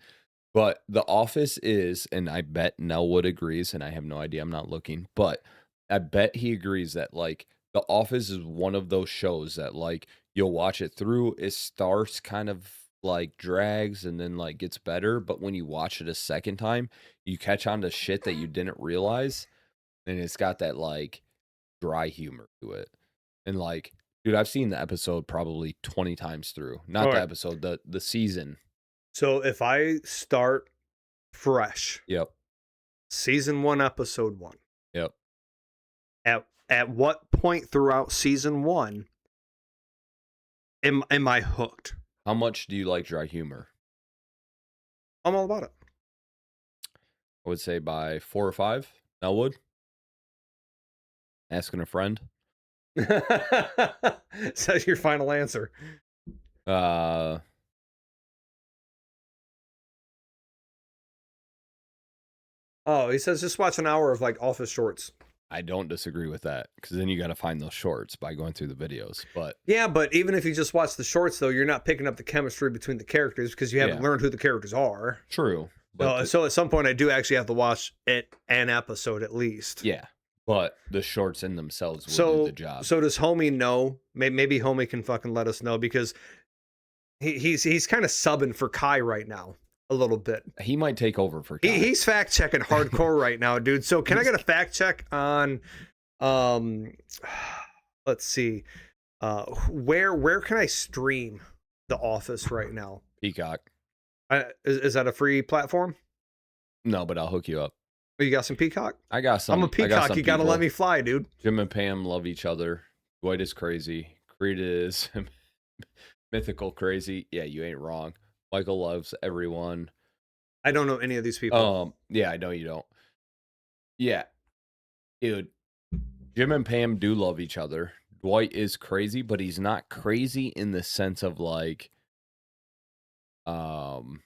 But The Office is, and I bet Nelwood agrees, and I have no idea, I'm not looking, but I bet he agrees that, like, The Office is one of those shows that, like, you'll watch it through, it starts kind of, like, drags and then, like, gets better, but when you watch it a second time, you catch on to shit that you didn't realize, and it's got that, like, dry humor to it. And, like, dude, I've seen the episode probably 20 times through. Not All the right. episode, the season. So if I start fresh, Yep. season 1, episode 1, Yep. at what point throughout season 1 am I hooked? How much do you like dry humor? I'm all about I would say by 4 or 5. Elwood? Asking a friend? it. So that's your final answer. Oh, he says just watch an hour of like Office shorts. I don't disagree with that, because then you got to find those shorts by going through the videos. But Yeah, but even if you just watch the shorts, though, you're not picking up the chemistry between the characters because you haven't Yeah. learned who the characters are. true. But So at some point, I do actually have to watch it an episode at least. yeah, but the shorts in themselves will do So the job. so does Homie know? Maybe Homie can fucking let us know because he's kind of subbing for Kai right now a little bit. He might take over for Kai. He's fact checking hardcore right now, dude. So can I get a fact check on let's see. Where can I stream The Office right now? Peacock. Is that a free platform? No, but I'll hook you up. Oh, you got some Peacock? I got some. I'm a I got Peacock. some You gotta people. let me fly, dude. Jim and Pam love each other. Dwight is crazy. Creed is Mythical crazy. Yeah, you ain't wrong. Michael loves everyone. I don't know any of these people. Yeah, I know you don't. Yeah, dude. Jim and Pam do love each other. Dwight is crazy, but he's not crazy in the sense of like, um,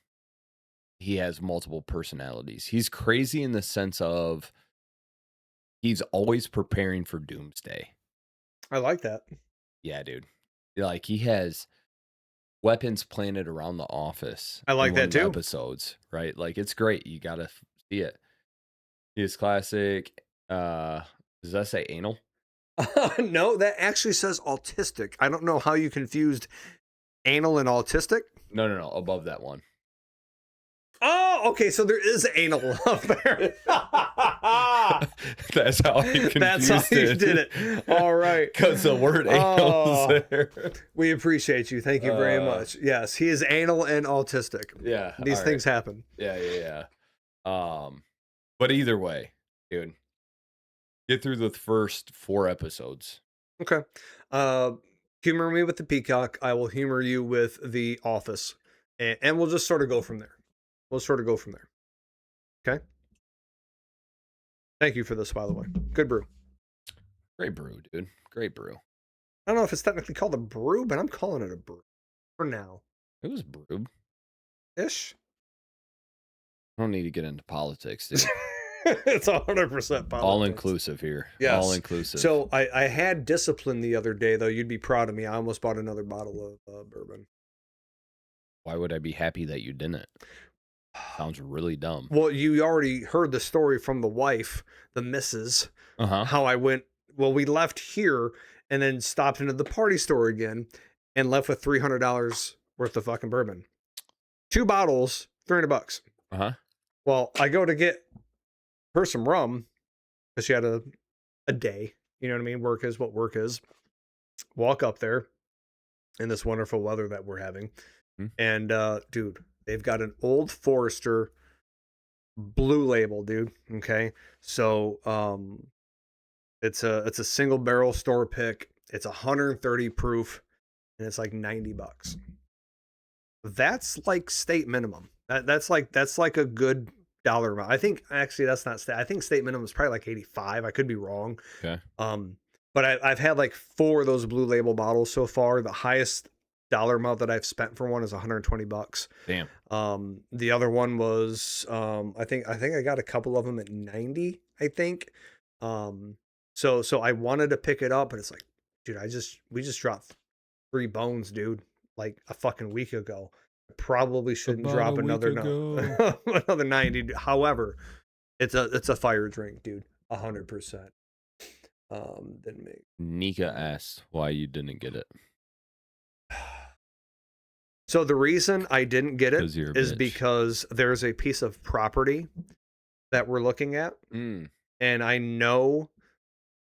he has multiple personalities. He's crazy in the sense of he's always preparing for doomsday. I like that. Yeah, dude. Like he has weapons planted around the office. I like in that one of the too. episodes, right? Like it's great. You gotta see it. His classic. Does that say anal? No, that actually says autistic. I don't know how you confused anal and autistic. No. Above that one. Oh, okay. So there is anal up there. That's how I confused That's how you it. did it. All right. Because the word anal is there. We appreciate you. Thank you very much. Yes, he is anal and autistic. Yeah. These things happen. Yeah. But either way, dude, get through the first 4 episodes. Okay. Humor me with the Peacock. I will humor you with the Office, and we'll just sort of go from there. Okay. Thank you for this, by the way. Good brew. Great brew, dude. Great brew. I don't know if it's technically called a brew, but I'm calling it a brew for now. It was brewed. Ish. I don't need to get into politics, dude. It's 100% politics. All inclusive here. Yes. All inclusive. So I had discipline the other day, though. You'd be proud of me. I almost bought another bottle of bourbon. Why would I be happy that you didn't? Sounds really dumb. Well, you already heard the story from the wife, the missus, how I went. Well, we left here and then stopped into the party store again and left with $300 worth of fucking bourbon. 2 bottles, $300. Well, I go to get her some rum because she had a day. You know what I mean? Work is what work is. Walk up there in this wonderful weather that we're having. And, dude, they've got an Old Forester Blue Label, dude. Okay. So, it's a single barrel store pick. It's 130 proof and it's like $90. That's like state minimum. That's like a good dollar amount. I think actually that's not state. I think state minimum is probably like 85. I could be wrong. Okay. But I've had like 4 of those Blue Label bottles so far. The highest dollar amount that I've spent for one is $120. Damn. The other one was I think I got a couple of them at 90, I think. So I wanted to pick it up, but it's like, dude, we just dropped 3 bones, dude, like a fucking week ago. I probably shouldn't drop another another 90. However, it's a fire drink, dude. 100%. Didn't make. Nika asked why you didn't get it. So the reason I didn't get it is bitch. because there's a piece of property that we're looking at, and I know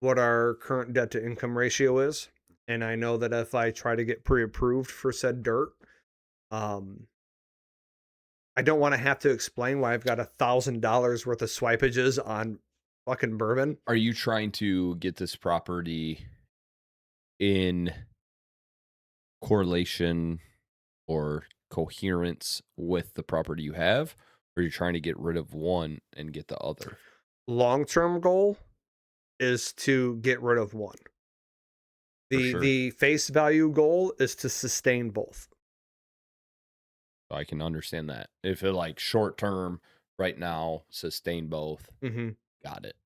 what our current debt to income ratio is, and I know that if I try to get pre-approved for said dirt, I don't want to have to explain why I've got $1,000 worth of swipages on fucking bourbon. Are you trying to get this property in correlation or coherence with the property you have, or are you trying to get rid of one and get the other? Long-term goal is to get rid of one. The face value goal is to sustain both. I can understand that. If it like short term right now, sustain both. Got it.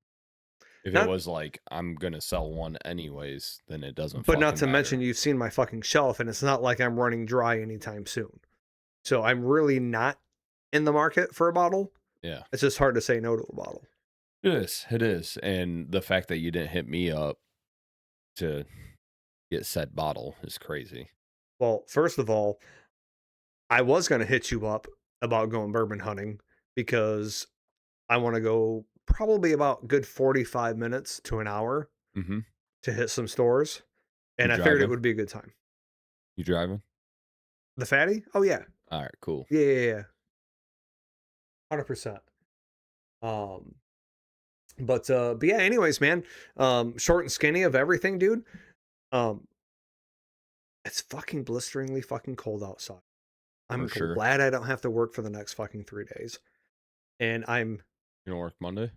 If it was like I'm gonna sell one anyways, then it doesn't. But not to matter. mention, you've seen my fucking shelf, and it's not like I'm running dry anytime soon. So I'm really not in the market for a bottle. Yeah, it's just hard to say no to a bottle. It is, and the fact that you didn't hit me up to get said bottle is crazy. Well, first of all, I was gonna hit you up about going bourbon hunting because I want to go probably about good 45 minutes to an hour to hit some stores, and I figured it would be a good time. You driving? The fatty? Oh yeah. All right, cool. Yeah. 100%. But yeah, anyways, man, short and skinny of everything, dude. It's fucking blisteringly fucking cold outside. I'm For sure. glad I don't have to work for the next fucking 3 days. And I'm You don't work Monday?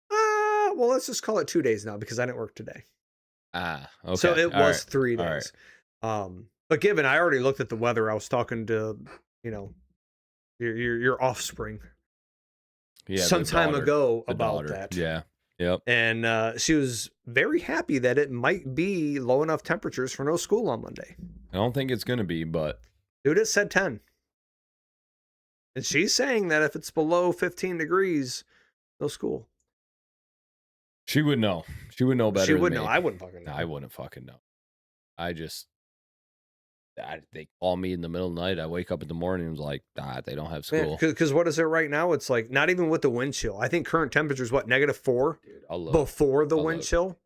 well, let's just call it 2 days now because I didn't work today. Ah, okay. So it All was right. 3 All right. days. But given I already looked at the weather, I was talking to, you know, your offspring Yeah, some the time daughter- ago the about daughter. that. Yeah. Yep. And she was very happy that it might be low enough temperatures for no school on Monday. I don't think it's gonna be, but Dude, it said 10. And she's saying that if it's below 15 degrees, no school. she would know. She would know better. She than would me. know. I wouldn't fucking know. I wouldn't fucking know. They call me in the middle of the night. I wake up in the morning and was like, they don't have school. Because what is it right now? It's like not even with the wind chill. I think current temperature is what, -4 Dude, I'll look. before the I'll wind look. chill.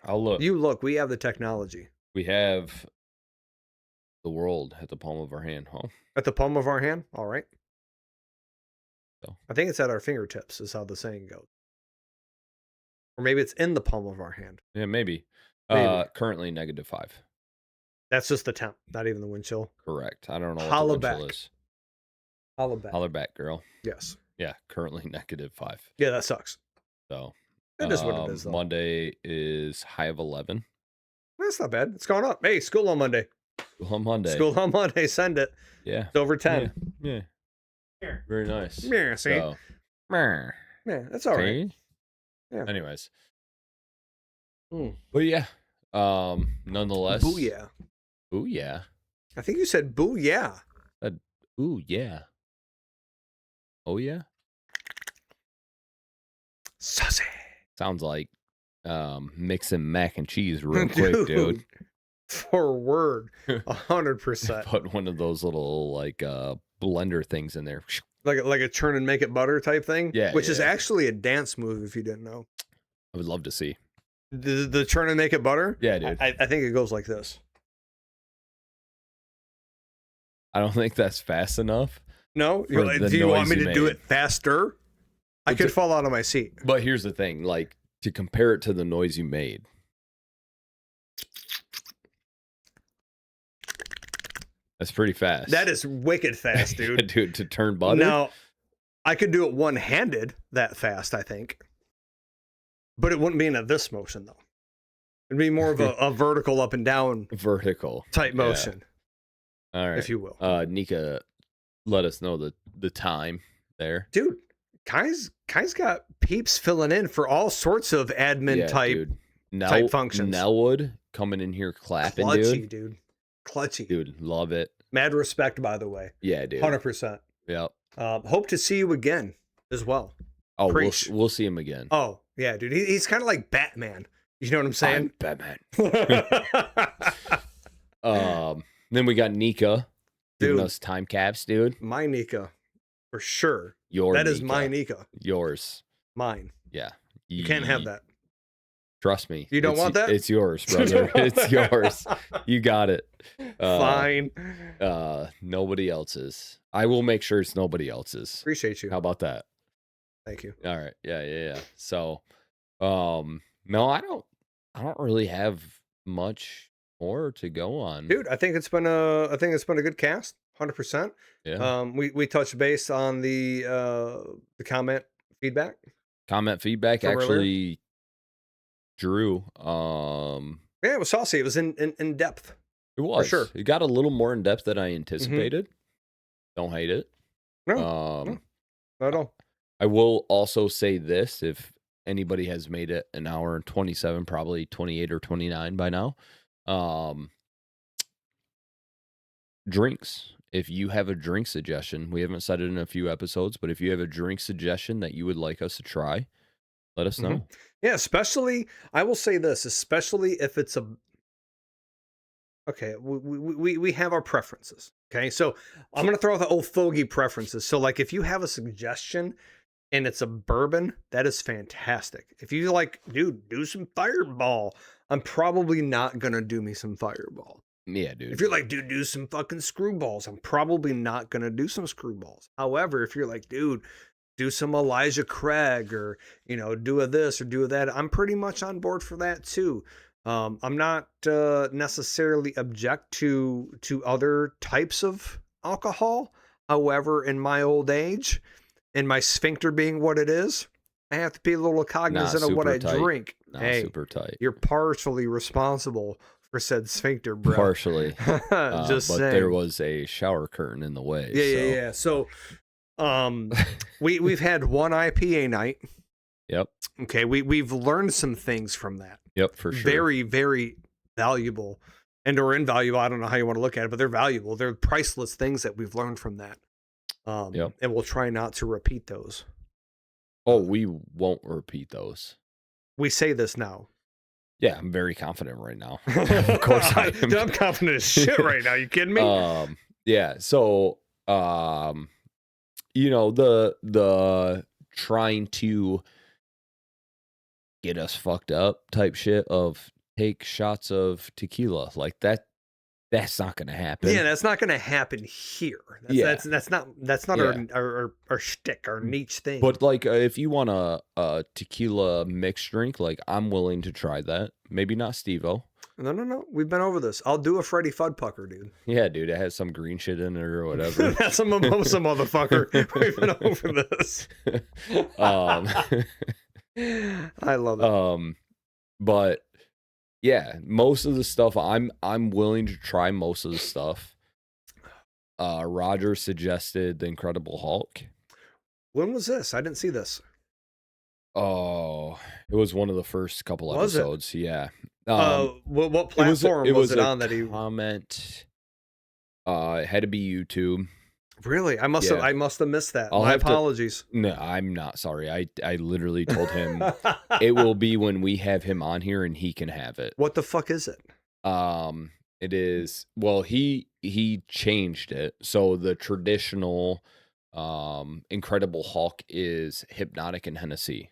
I'll look. You look, we have the technology We have the world at the palm of our hand, huh? at the palm of our hand. All right. So. I think it's at our fingertips, is how the saying goes. Or maybe it's in the palm of our hand. Yeah, maybe. Maybe. Currently -5. That's just the temp, not even the wind chill. Correct. I don't know Holla what the wind chill back. is. Holla back. Holler back, girl. Yes. Yeah, currently -5. Yeah, that sucks. So It is what it is, though. Monday is high of 11. That's not bad. It's gone up. Hey, school on Monday. On Monday. School on Monday. Send it. Yeah. It's over 10. Yeah. Very nice. Yeah, see? So, meh. Yeah, that's all right. See? Yeah. Anyways. Hmm. But yeah. Nonetheless. Booyah. Ooh yeah. I think you said booyah. Ooh yeah. Oh yeah. Saucy. Sounds like mixing mac and cheese real quick, dude. For word. 100%. Put one of those little like blender things in there. Like a churn and make it butter type thing. Yeah, Which is yeah. actually a dance move if you didn't know. I would love to see. The churn and make it butter? Yeah, dude. I think it goes like this. I don't think that's fast enough. No? For the Do you want me noise to you do made. it faster? I It's could a- fall out of my seat. But here's the thing, like to compare it to the noise you made. That's pretty fast. That is wicked fast, dude. Dude, to turn butter. Now, I could do it one-handed that fast, I think. But it wouldn't be in a this motion, though. It'd be more of a vertical up and down Vertical type Yeah. motion, All right. if you will. Nika, let us know the time there. Dude, Kai's got peeps filling in for all sorts of admin type. dude. type functions. Nellwood coming in here clapping, Clutchy, dude. Clutchy. Dude, love it. Mad respect, by the way. Yeah, dude. 100%. Yep. Hope to see you again as well. Oh, Preach. we'll see him again. Oh, yeah, dude. He's kind of like Batman. You know what I'm saying? I'm Batman. Then we got Nika giving Dude. us time caps, dude. My Nika, for sure. Your That is Nika. my Nika. Yours. Mine. Yeah. You can't have that. Trust me. You don't It's- want that? It's yours, brother. It's yours. You got it. Fine. Nobody else's. I will make sure it's nobody else's. Appreciate you. How about that? Thank you. All right. Yeah. So, no, I don't really have much more to go on. Dude, I think it's been a good cast. 100%. Yeah. We touched base on the comment feedback. Comment feedback from earlier? actually drew. Yeah, it was saucy. It was in depth. It was. sure. It got a little more in depth than I anticipated. Don't hate it. No, No. not at all. I will also say this: if anybody has made it an hour and 27, probably 28 or 29 by now, drinks. If you have a drink suggestion, we haven't said it in a few episodes, but if you have a drink suggestion that you would like us to try, let us know. Yeah, especially I will say this, especially if it's a okay, we have our preferences. Okay, so I'm gonna throw out the old fogey preferences. So like if you have a suggestion and it's a bourbon, that is fantastic. If you like, dude, do some Fireball, I'm probably not gonna do me some Fireball. Yeah, dude. If you're like, dude, do some fucking Screwballs, I'm probably not gonna do some Screwballs. However, if you're like, dude, do some Elijah Craig or, do a this or do a that, I'm pretty much on board for that too. I'm not necessarily object to other types of alcohol. However, in my old age, and my sphincter being what it is, I have to be a little cognizant of what super I tight. drink. Not Hey, super tight. you're partially responsible for said sphincter, bro. Partially. Just but saying. there was a shower curtain in the way. Yeah. So, we've had one IPA night. Yep. Okay, we've learned some things from that. Yep, for sure. Very, very valuable or invaluable. I don't know how you want to look at it, but they're valuable. They're priceless things that we've learned from that. Yep. And we'll try not to repeat those. Oh, we won't repeat those. We say this now. Yeah, I'm very confident right now. Of course I am. Dude, I'm confident as shit right now. You kidding me? Yeah. So, the trying to get us fucked up type shit of take shots of tequila like that. That's not going to happen. Yeah, that's not going to happen here. That's not our shtick, our niche thing. But like, if you want a tequila mixed drink, like I'm willing to try that. Maybe not Steve-O. No. We've been over this. I'll do a Freddy Fudd Pucker, dude. Yeah, dude. It has some green shit in it or whatever. That's a mimosa, motherfucker. We've been over this. I love it. But yeah, most of the stuff I'm willing to try most of the stuff. Roger suggested The Incredible Hulk. When was this? I didn't see this. Oh, it was one of the first couple episodes. Yeah. What platform was it on that he comment? It had to be YouTube. Really? I must have missed that. My apologies. No, I'm not sorry. I literally told him it will be when we have him on here and he can have it. What the fuck is it? It is, well, he changed it. So the traditional Incredible Hulk is Hypnotic and Hennessy.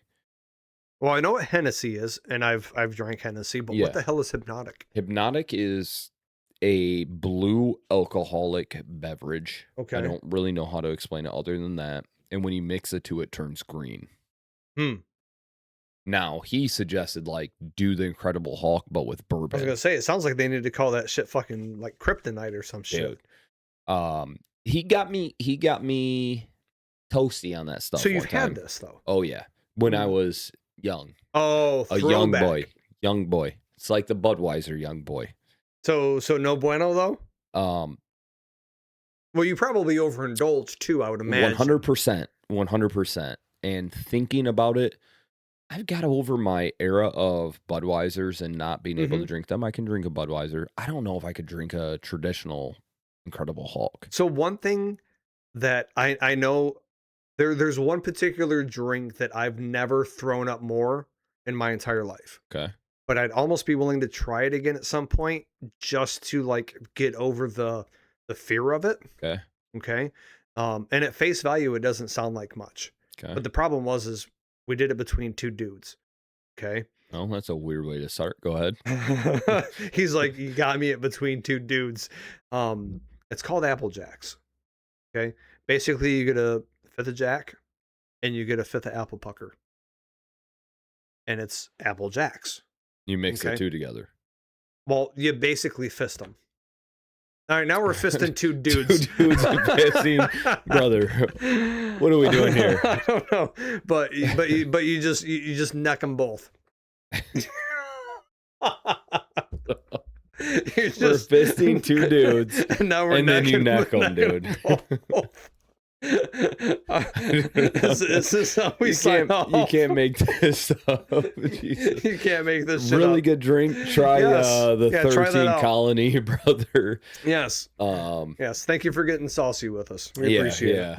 Well, I know what Hennessy is, and I've drank Hennessy, but what the hell is Hypnotic? Hypnotic is a blue alcoholic beverage. Okay. I don't really know how to explain it other than that. And when you mix it it turns green. Now, he suggested, like, do the Incredible Hulk, but with bourbon. I was going to say, it sounds like they need to call that shit fucking, like, kryptonite or some shit. He got me toasty on that stuff. So you've had this, though? Oh, yeah. When I was young. Oh, a throwback. Young boy. It's like the Budweiser young boy. So no bueno, though? Well, you probably overindulged, too, I would imagine. 100%. And thinking about it, I've got over my era of Budweisers and not being able to drink them. I can drink a Budweiser. I don't know if I could drink a traditional Incredible Hulk. So one thing that I know, there's one particular drink that I've never thrown up more in my entire life. Okay. But I'd almost be willing to try it again at some point just to, like, get over the fear of it. Okay. And at face value, it doesn't sound like much. Okay. But the problem is we did it between two dudes. Okay. Oh, that's a weird way to start. Go ahead. He's like, you got me at between two dudes. It's called Apple Jacks. Okay. Basically, you get a fifth of Jack and you get a fifth of Apple Pucker. And it's Apple Jacks. You mix the two together. Well, you basically fist them. All right, now we're fisting two dudes. Two dudes are fisting, brother. What are we doing here? I don't know, but you just neck them both. We're fisting two dudes, and now we're then you neck them, dude. This is how we sign off. You can't make this up. Jesus. You can't make this shit really up. good drink. Try the 13 Colony, brother. Yes. Yes. Thank you for getting saucy with us. We appreciate it.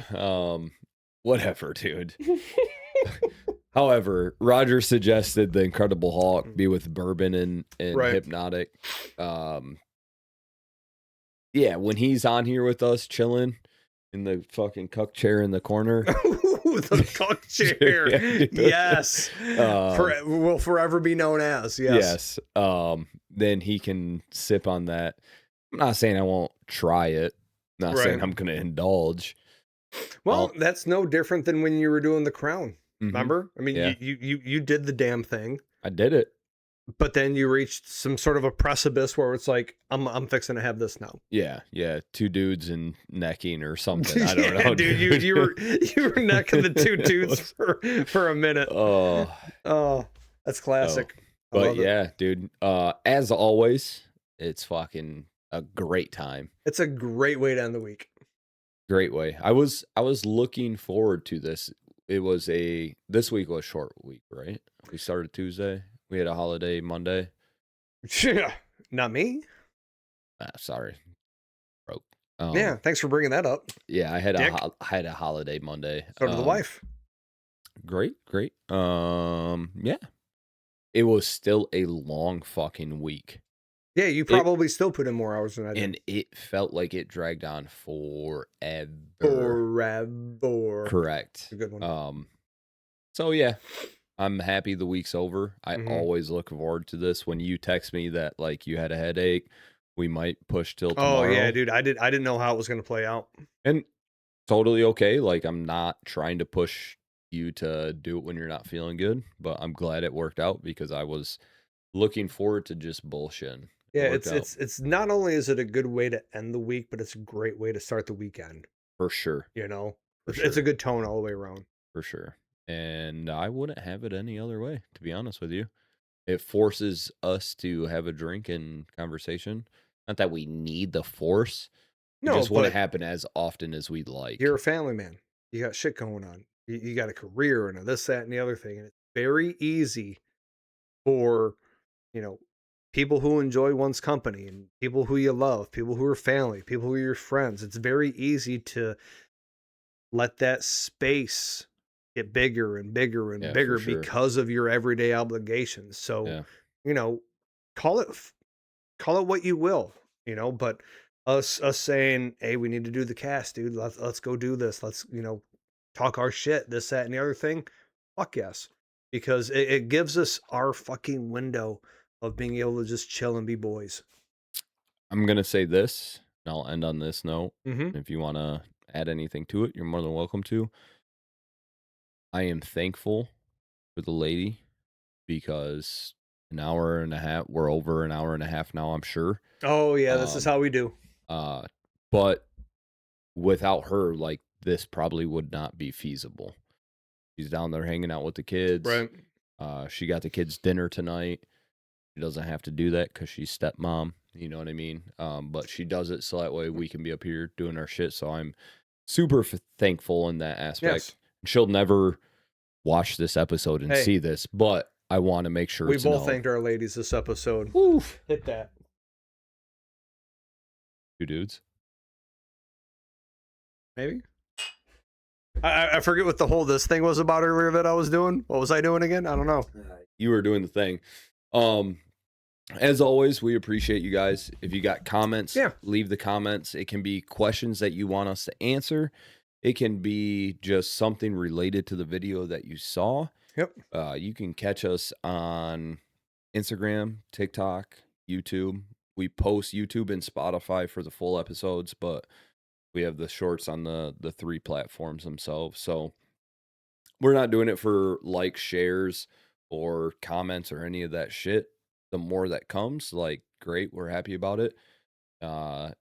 Whatever, dude. However, Roger suggested the Incredible Hulk be with bourbon and Hypnotic. Yeah, when he's on here with us chilling in the fucking cuck chair in the corner. Ooh, the cuck chair. Yes. Will forever be known as. Yes. Then he can sip on that. I'm not saying I won't try it. Not saying I'm going to indulge. Well, that's no different than when you were doing The Crown. Remember? I mean, you did the damn thing. I did it. but then you reached some sort of a precipice where it's like, I'm fixing to have this now. Yeah, two dudes and necking or something. I don't Yeah, know, dude. You were necking the two dudes for a minute. Oh, Oh, that's classic. I but love it. yeah, dude. As always, it's fucking a great time. It's a great way to end the week. Great way. I was looking forward to this. This week was a short week, right? We started Tuesday. We had a holiday Monday. Yeah, not me. Sorry, broke. Yeah, thanks for bringing that up. Yeah, I had Dick. a holiday Monday. So did the wife. Great. Yeah, it was still a long fucking week. Yeah, you probably still put in more hours than I did. And it felt like it dragged on forever. Forever. Correct. A good one. So yeah, I'm happy the week's over. I always look forward to this. When you text me that like you had a headache, we might push till tomorrow. Oh yeah, dude. I didn't know how it was gonna play out. And totally okay. Like I'm not trying to push you to do it when you're not feeling good, but I'm glad it worked out because I was looking forward to just bullshitting. Yeah, it's not only is it a good way to end the week, but it's a great way to start the weekend. For sure. You know, For it's sure. a good tone all the way around. For sure. And I wouldn't have it any other way, to be honest with you. It forces us to have a drink and conversation. Not that we need the force. It No, just wouldn't but happen as often as we'd like. you're a family man. You got shit going on. You got a career and a this, that, and the other thing. And it's very easy for, you know, people who enjoy one's company and people who you love, people who are family, people who are your friends. It's very easy to let that space get bigger and bigger and bigger because of your everyday obligations. So, you know, call it what you will, you know, but us saying, hey, we need to do the cast, dude. Let's go do this. Let's, you know, talk our shit, this, that, and the other thing. Fuck yes. Because it gives us our fucking window of being able to just chill and be boys. I'm going to say this, and I'll end on this note. Mm-hmm. If you want to add anything to it, you're more than welcome to. I am thankful for the lady because an hour and a half, we're over an hour and a half now, I'm sure. Oh, yeah, this is how we do. But without her, like, this probably would not be feasible. She's down there hanging out with the kids. Right. She got the kids dinner tonight. She doesn't have to do that because she's stepmom. You know what I mean? But she does it so that way we can be up here doing our shit. So I'm super thankful in that aspect. Yes. She'll never watch this episode and see this, but I want to make sure we both thanked our ladies this episode. Oof. Hit that. 2 dudes. Maybe. I forget what the whole this thing was about earlier that I was doing. What was I doing again? I don't know. You were doing the thing. As always, we appreciate you guys. If you got comments, leave the comments. It can be questions that you want us to answer. It can be just something related to the video that you saw. Yep. You can catch us on Instagram, TikTok, YouTube. We post YouTube and Spotify for the full episodes, but we have the shorts on the 3 platforms themselves. So we're not doing it for likes, shares, or comments or any of that shit. The more that comes, like, great, we're happy about it.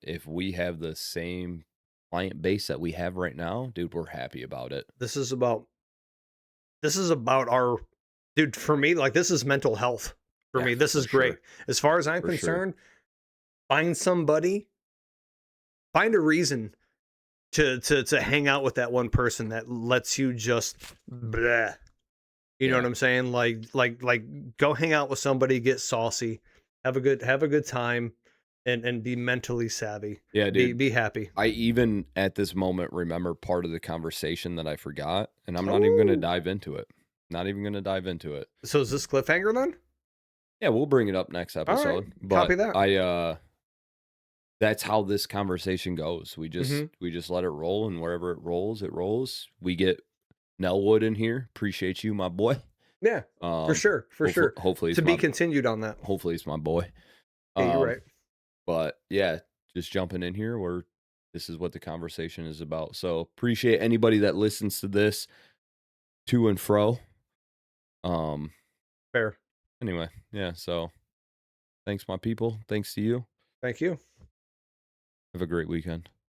If we have the same client base that we have right now, dude, we're happy about it. This is about our, dude, for me, like, this is mental health for me. This is great. As far as I'm concerned, find a reason to hang out with that one person that lets you just bleh. You know what I'm saying? Like go hang out with somebody, get saucy, have a good time, and be mentally savvy. Yeah, dude. Be happy. I even at this moment remember part of the conversation that I forgot, and I'm not even going to dive into it. Not even going to dive into it. So is this cliffhanger then? Yeah, we'll bring it up next episode. All right. But copy that. That's how this conversation goes. We just let it roll, and wherever it rolls. We get Nellwood in here. Appreciate you, my boy. Yeah, for sure. Hopefully, to be continued on that. Hopefully, it's my boy. Yeah, you're right. But yeah, just jumping in here where this is what the conversation is about. So appreciate anybody that listens to this to and fro. Fair. Anyway, yeah. So thanks, my people. Thanks to you. Thank you. Have a great weekend.